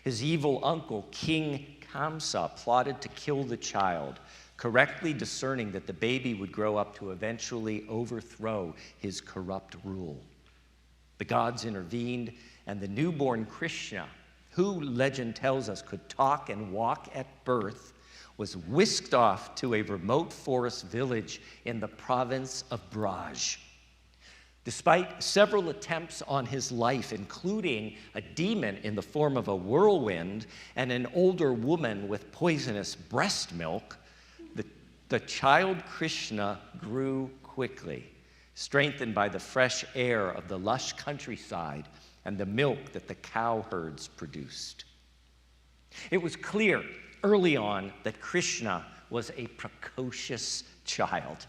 His evil uncle, King Kamsa, plotted to kill the child, correctly discerning that the baby would grow up to eventually overthrow his corrupt rule. The gods intervened, and the newborn Krishna, who legend tells us could talk and walk at birth, was whisked off to a remote forest village in the province of Braj. Despite several attempts on his life, including a demon in the form of a whirlwind and an older woman with poisonous breast milk, the child Krishna grew quickly, strengthened by the fresh air of the lush countryside and the milk that the cow herds produced. It was clear early on that Krishna was a precocious child.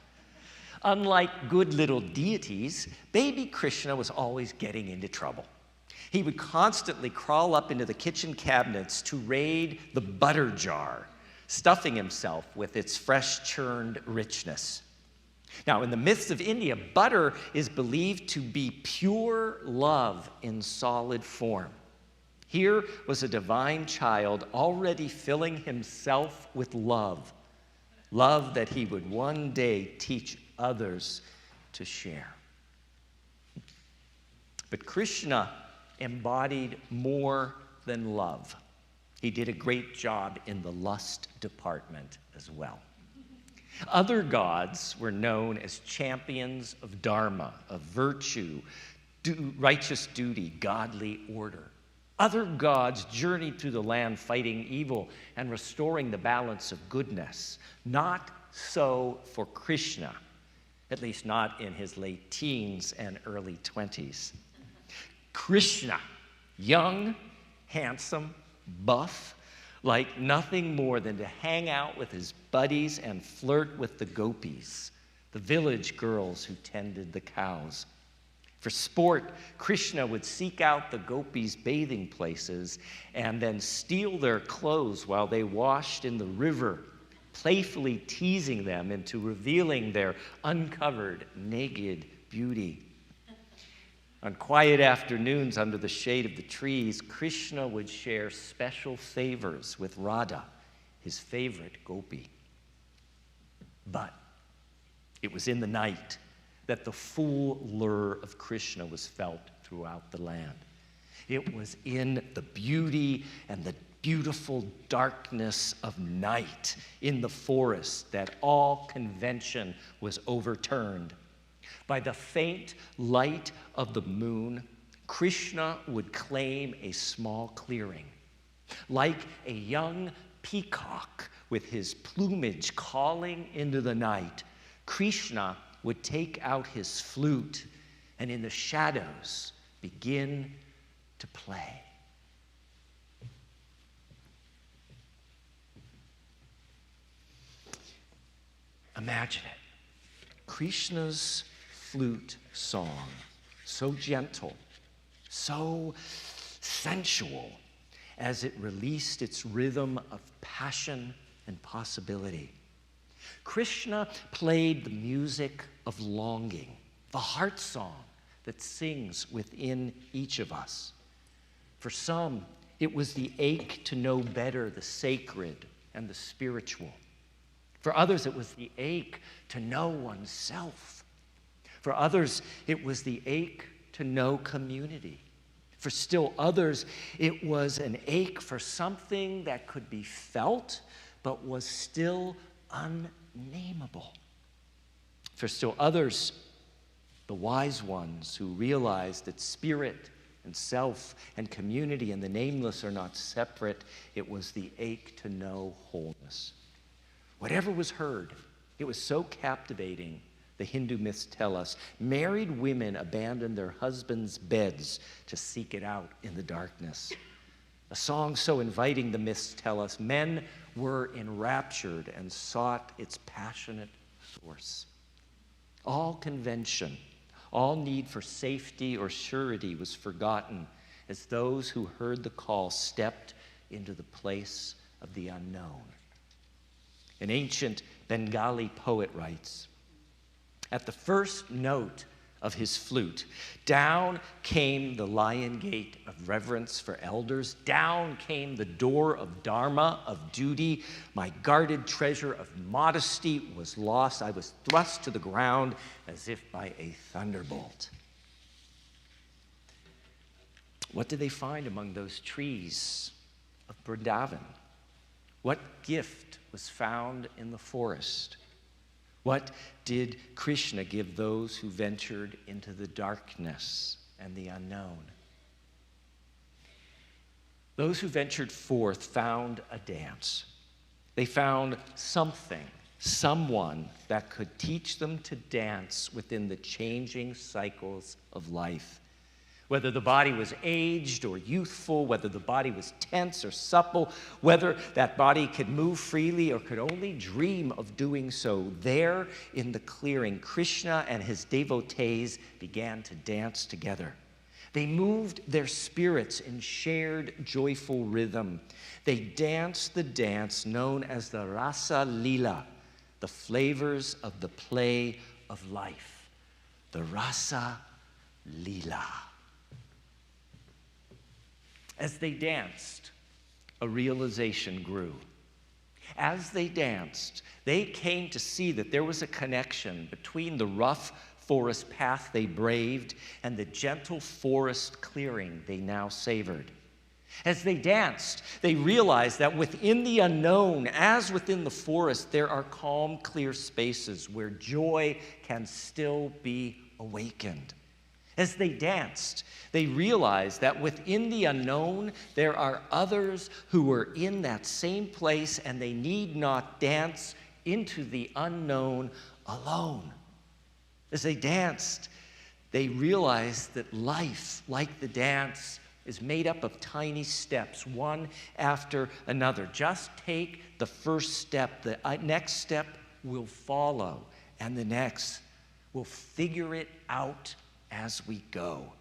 Unlike good little deities, baby Krishna was always getting into trouble. He would constantly crawl up into the kitchen cabinets to raid the butter jar, stuffing himself with its fresh churned richness. Now, in the myths of India, butter is believed to be pure love in solid form. Here was a divine child already filling himself with love, love that he would one day teach others to share. But Krishna embodied more than love. He did a great job in the lust department as well. Other gods were known as champions of dharma, of virtue, righteous duty, godly order. Other gods journeyed through the land fighting evil and restoring the balance of goodness. Not so for Krishna, at least not in his late teens and early 20s. Krishna, young, handsome, buff, like nothing more than to hang out with his buddies and flirt with the gopis, the village girls who tended the cows. For sport, Krishna would seek out the gopis' bathing places and then steal their clothes while they washed in the river, playfully teasing them into revealing their uncovered, naked beauty. On quiet afternoons under the shade of the trees, Krishna would share special favors with Radha, his favorite gopi. But it was in the night that the full lure of Krishna was felt throughout the land. It was in the beauty and the beautiful darkness of night in the forest that all convention was overturned. By the faint light of the moon, Krishna would claim a small clearing. Like a young peacock with his plumage calling into the night, Krishna would take out his flute and in the shadows begin to play. Imagine it. Krishna's flute song, so gentle, so sensual, as it released its rhythm of passion and possibility. Krishna played the music of longing, the heart song that sings within each of us. For some, it was the ache to know better the sacred and the spiritual. For others, it was the ache to know oneself. For others, it was the ache to know community. For still others, it was an ache for something that could be felt but was still unnameable. For still others, the wise ones who realized that spirit and self and community and the nameless are not separate, it was the ache to know wholeness. Whatever was heard, it was so captivating, the Hindu myths tell us, married women abandoned their husbands' beds to seek it out in the darkness. A song so inviting, the myths tell us, men were enraptured and sought its passionate source. All convention, all need for safety or surety was forgotten as those who heard the call stepped into the place of the unknown. An ancient Bengali poet writes, "At the first note of his flute, down came the lion gate of reverence for elders, down came the door of dharma, of duty. My guarded treasure of modesty was lost. I was thrust to the ground as if by a thunderbolt." What did they find among those trees of Vrindavan? What gift was found in the forest? What did Krishna give those who ventured into the darkness and the unknown? Those who ventured forth found a dance. They found something, someone that could teach them to dance within the changing cycles of life. Whether the body was aged or youthful, whether the body was tense or supple, whether that body could move freely or could only dream of doing so, there in the clearing, Krishna and his devotees began to dance together. They moved their spirits in shared joyful rhythm. They danced the dance known as the Rasa Lila, the flavors of the play of life. The Rasa Lila. As they danced, a realization grew. As they danced, they came to see that there was a connection between the rough forest path they braved and the gentle forest clearing they now savored. As they danced, they realized that within the unknown, as within the forest, there are calm, clear spaces where joy can still be awakened. As they danced, they realized that within the unknown, there are others who are in that same place and they need not dance into the unknown alone. As they danced, they realized that life, like the dance, is made up of tiny steps, one after another. Just take the first step. The next step will follow, and the next. We'll figure it out as we go.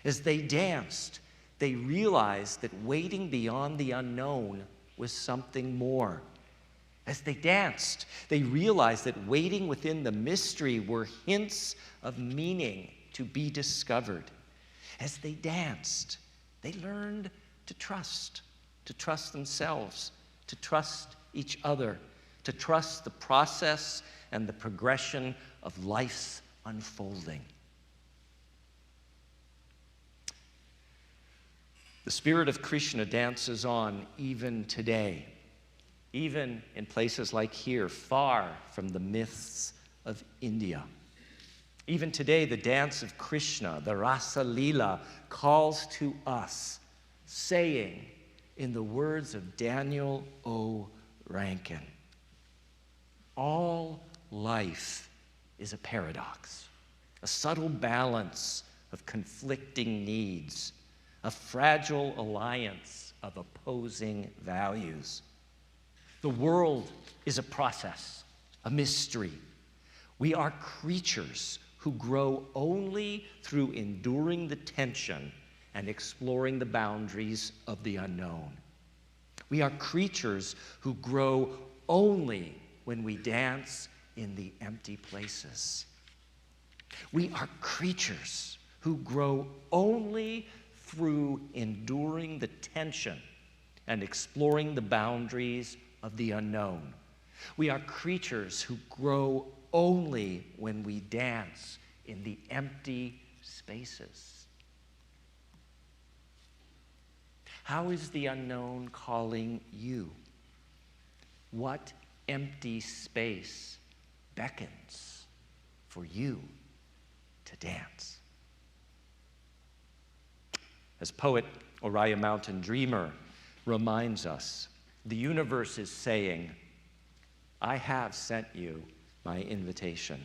As they danced, they realized that waiting beyond the unknown was something more. As they danced, they realized that waiting within the mystery were hints of meaning to be discovered. As they danced, they learned to trust themselves, to trust each other, to trust the process and the progression of life's unfolding. The spirit of Krishna dances on even today, even in places like here, far from the myths of India. Even today, the dance of Krishna, the Rasa Lila, calls to us, saying, in the words of Daniel O. Rankin, all life is a paradox, a subtle balance of conflicting needs, a fragile alliance of opposing values. The world is a process, a mystery. We are creatures who grow only through enduring the tension and exploring the boundaries of the unknown. We are creatures who grow only when we dance in the empty places. We are creatures who grow only through enduring the tension and exploring the boundaries of the unknown. We are creatures who grow only when we dance in the empty spaces. How is the unknown calling you? What empty space beckons for you to dance? As poet Oriah Mountain Dreamer reminds us, the universe is saying, I have sent you my invitation.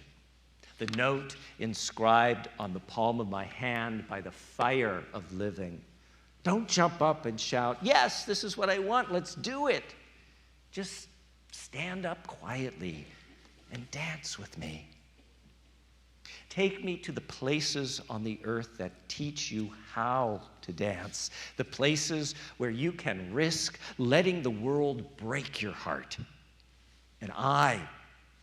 The note inscribed on the palm of my hand by the fire of living. Don't jump up and shout, yes, this is what I want, let's do it. Just stand up quietly and dance with me. Take me to the places on the earth that teach you how to dance, the places where you can risk letting the world break your heart. And I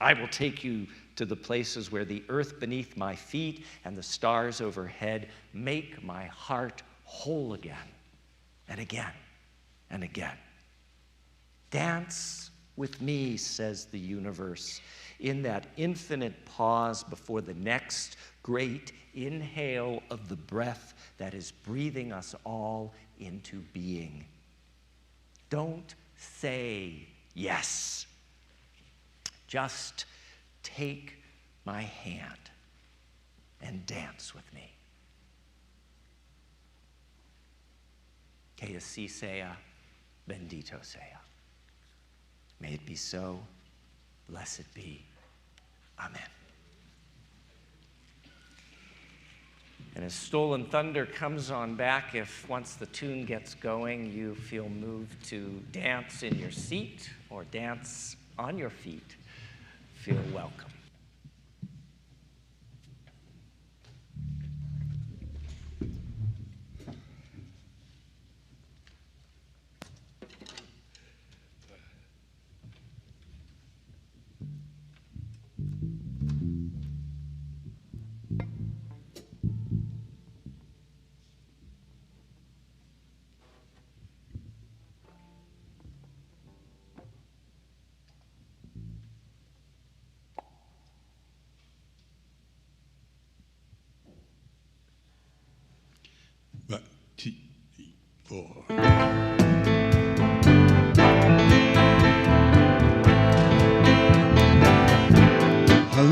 will take you to the places where the earth beneath my feet and the stars overhead make my heart whole again and again and again. Dance with me, says the universe, in that infinite pause before the next great inhale of the breath that is breathing us all into being. Don't say yes. Just take my hand and dance with me. Que así sea, bendito sea. May it be so, blessed be. Amen. And as Stolen Thunder comes on back, if once the tune gets going, you feel moved to dance in your seat or dance on your feet, feel welcome.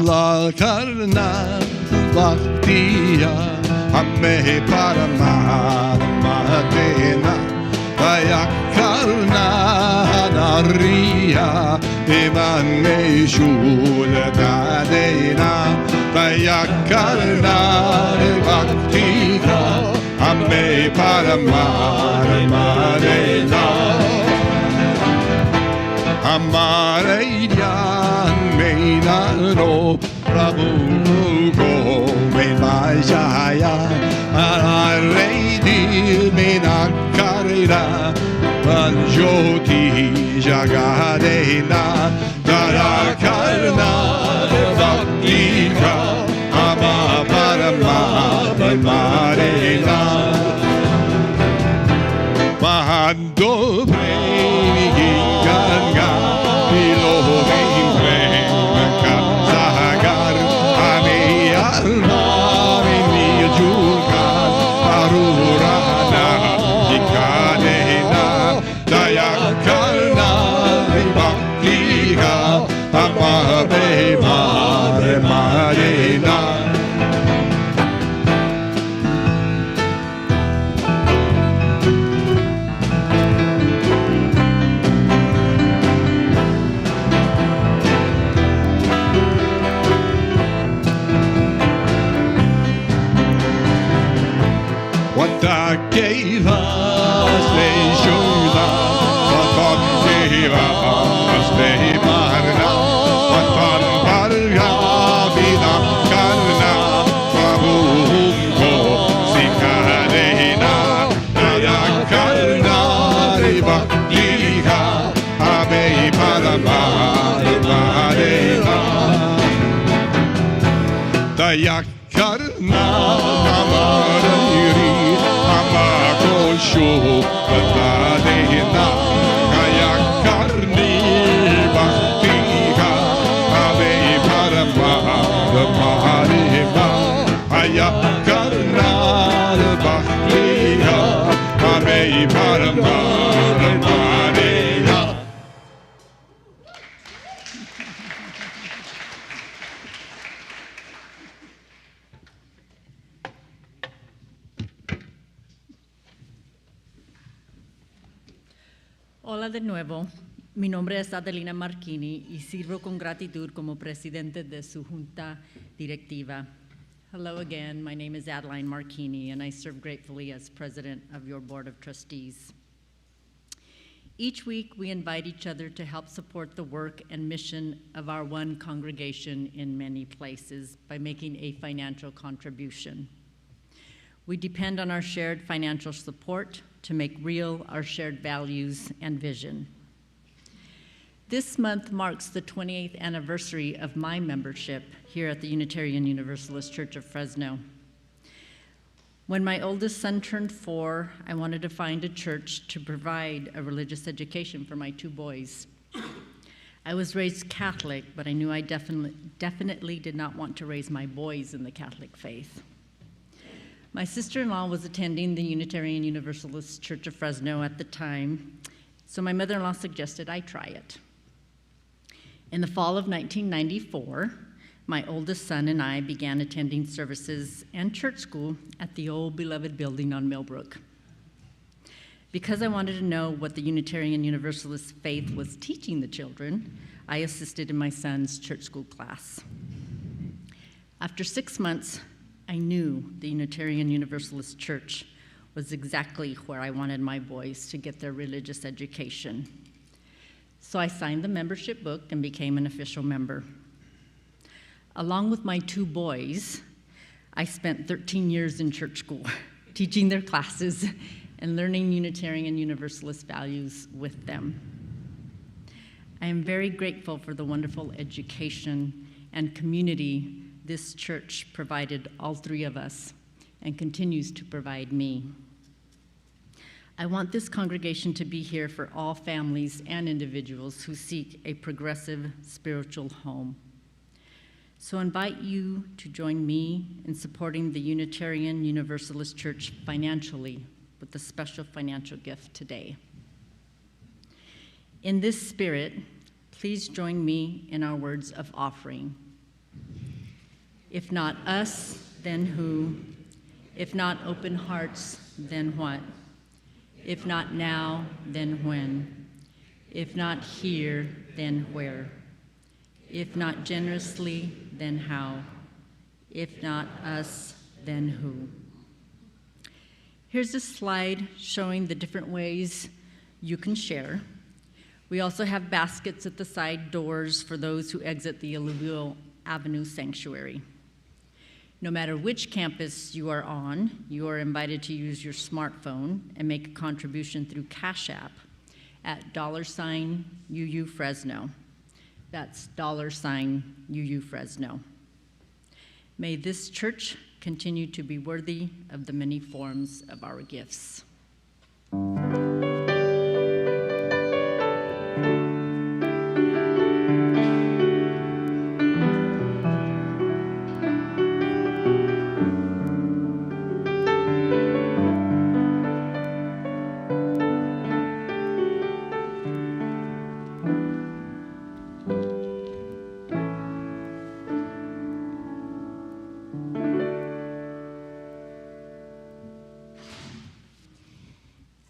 La karna vaktiya hame paramar madena daya karna nariya iman me shul dadena daya karna vaktiya hame paramar madena hamare yan meinano Prabhu go me vajaya araydi mena karira Jyoti jagadena dara karna vaktika ama parama marena mahando premi ganga pilohim prema kansagar ami alma mi juga arurana dikadena daya karna vaktiga ama be marena gave us Lejuna, Vatan gave us Lemarna, Vatan Parga, ذكرنا أمريري أما كوشو بدادينا كيكرني بختيها أبي برما بماريما كيكرنا بختيها أبي برما بماريما. Hola de nuevo, mi nombre es Adelina Marchini y sirvo con gratitud como presidente de su junta directiva. Hello again, my name is Adeline Marchini and I serve gratefully as president of your board of trustees. Each week we invite each other to help support the work and mission of our one congregation in many places by making a financial contribution. We depend on our shared financial support to make real our shared values and vision. This month marks the 28th anniversary of my membership here at the Unitarian Universalist Church of Fresno. When my oldest son turned 4, I wanted to find a church to provide a religious education for my 2 boys. I was raised Catholic, but I knew I definitely did not want to raise my boys in the Catholic faith. My sister-in-law was attending the Unitarian Universalist Church of Fresno at the time, so my mother-in-law suggested I try it. In the fall of 1994, my oldest son and I began attending services and church school at the old beloved building on Millbrook. Because I wanted to know what the Unitarian Universalist faith was teaching the children, I assisted in my son's church school class. After 6 months, I knew the Unitarian Universalist Church was exactly where I wanted my boys to get their religious education. So I signed the membership book and became an official member. Along with my 2 boys, I spent 13 years in church school, teaching their classes and learning Unitarian Universalist values with them. I am very grateful for the wonderful education and community this church provided all 3 of us and continues to provide me. I want this congregation to be here for all families and individuals who seek a progressive spiritual home. So I invite you to join me in supporting the Unitarian Universalist Church financially with a special financial gift today. In this spirit, please join me in our words of offering. If not us, then who? If not open hearts, then what? If not now, then when? If not here, then where? If not generously, then how? If not us, then who? Here's a slide showing the different ways you can share. We also have baskets at the side doors for those who exit the Alluvial Ave sanctuary. No matter which campus you are on, you are invited to use your smartphone and make a contribution through Cash App at $UU Fresno. That's $UU Fresno. May this church continue to be worthy of the many forms of our gifts.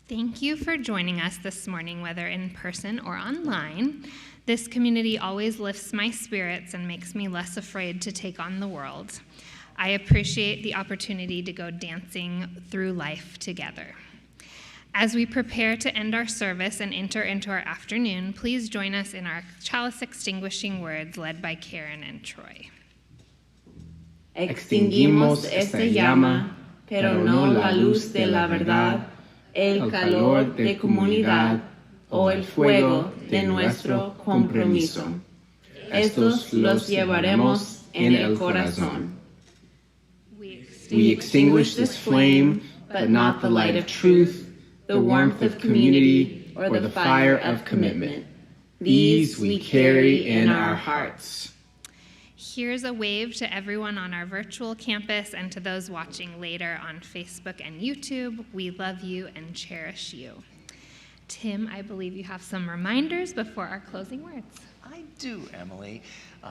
Thank you for joining us this morning, whether in person or online. This community always lifts my spirits and makes me less afraid to take on the world. I appreciate the opportunity to go dancing through life together. As we prepare to end our service and enter into our afternoon, please join us in our chalice extinguishing words led by Karen and Troy. Extinguimos esta llama, pero no la luz de la verdad, el calor de comunidad o el fuego de nuestro compromiso. Estos los llevaremos en el corazón. we extinguish this flame, but not the light of truth, the warmth of community, or the fire of commitment. These we carry in our hearts. Here's a wave to everyone on our virtual campus and to those watching later on Facebook and YouTube. We love you and cherish you. Tim, I believe you have some reminders before our closing words. I do, Emily.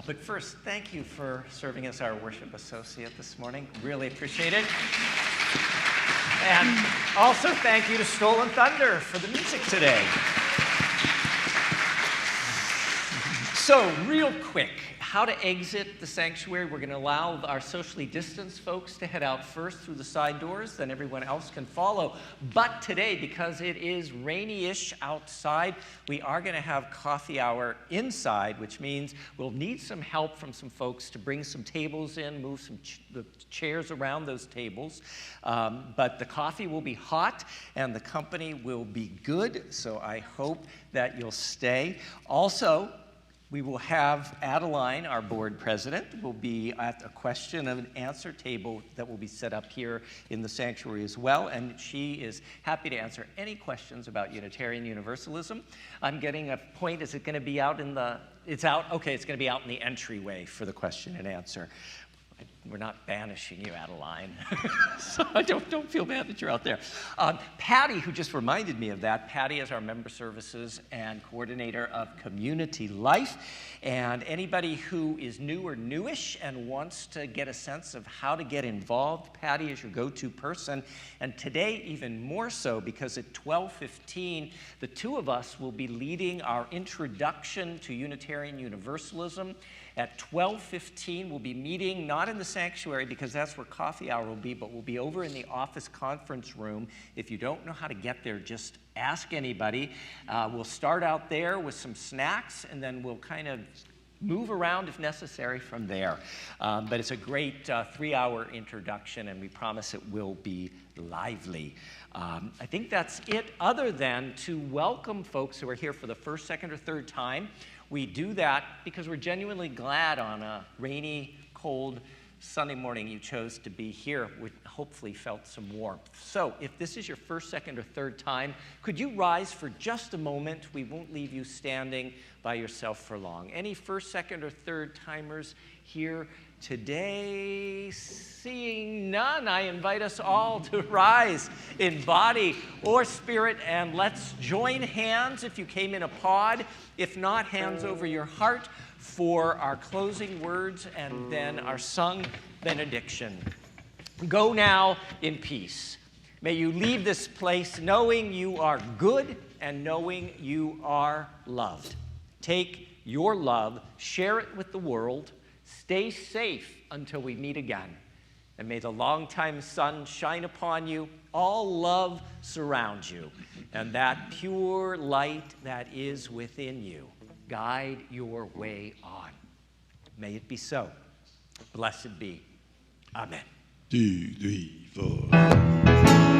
But first, thank you for serving as our worship associate this morning. Really appreciate it. And also thank you to Stolen Thunder for the music today. So, real quick, how to exit the sanctuary. We're going to allow our socially distanced folks to head out first through the side doors, then everyone else can follow. But today, because it is rainy-ish outside, we are going to have coffee hour inside, which means we'll need some help from some folks to bring some tables in, move some the chairs around those tables. But the coffee will be hot and the company will be good, so I hope that you'll stay. Also, we will have Adeline, our board president, will be at a question and answer table that will be set up here in the sanctuary as well, and she is happy to answer any questions about Unitarian Universalism. I'm getting a point, is it going to be out in the, it's out? Okay, it's going to be out in the entryway for the question and answer. We're not banishing you, Adeline. So don't feel bad that you're out there. Patty, who just reminded me of that, Patty is our member services and coordinator of community life. And anybody who is new or newish and wants to get a sense of how to get involved, Patty is your go-to person. And today, even more so, because at 12:15, the two of us will be leading our introduction to Unitarian Universalism. At 12:15, we'll be meeting not in the sanctuary because that's where coffee hour will be, but we'll be over in the office conference room. If you don't know how to get there, just ask anybody. We'll start out there with some snacks, and then we'll kind of move around if necessary from there. But it's a great 3-hour introduction, and we promise it will be lively. I think that's it, other than to welcome folks who are here for the first, second, or third time. We do that because we're genuinely glad on a rainy, cold Sunday morning you chose to be here. We hopefully felt some warmth. So if this is your first, second, or third time, could you rise for just a moment? We won't leave you standing by yourself for long. Any first, second, or third timers here today? Seeing none, I invite us all to rise in body or spirit, and let's join hands if you came in a pod. If not, hands over your heart for our closing words and then our sung benediction. Go now in peace. May you leave this place knowing you are good and knowing you are loved. Take your love, share it with the world. Stay safe until we meet again. And may the longtime sun shine upon you, all love surround you, and that pure light that is within you guide your way on. May it be so. Blessed be. Amen. 2, 3, 4.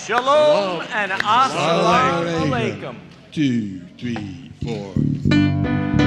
Shalom and assalamu alaikum. 2, 3, 4.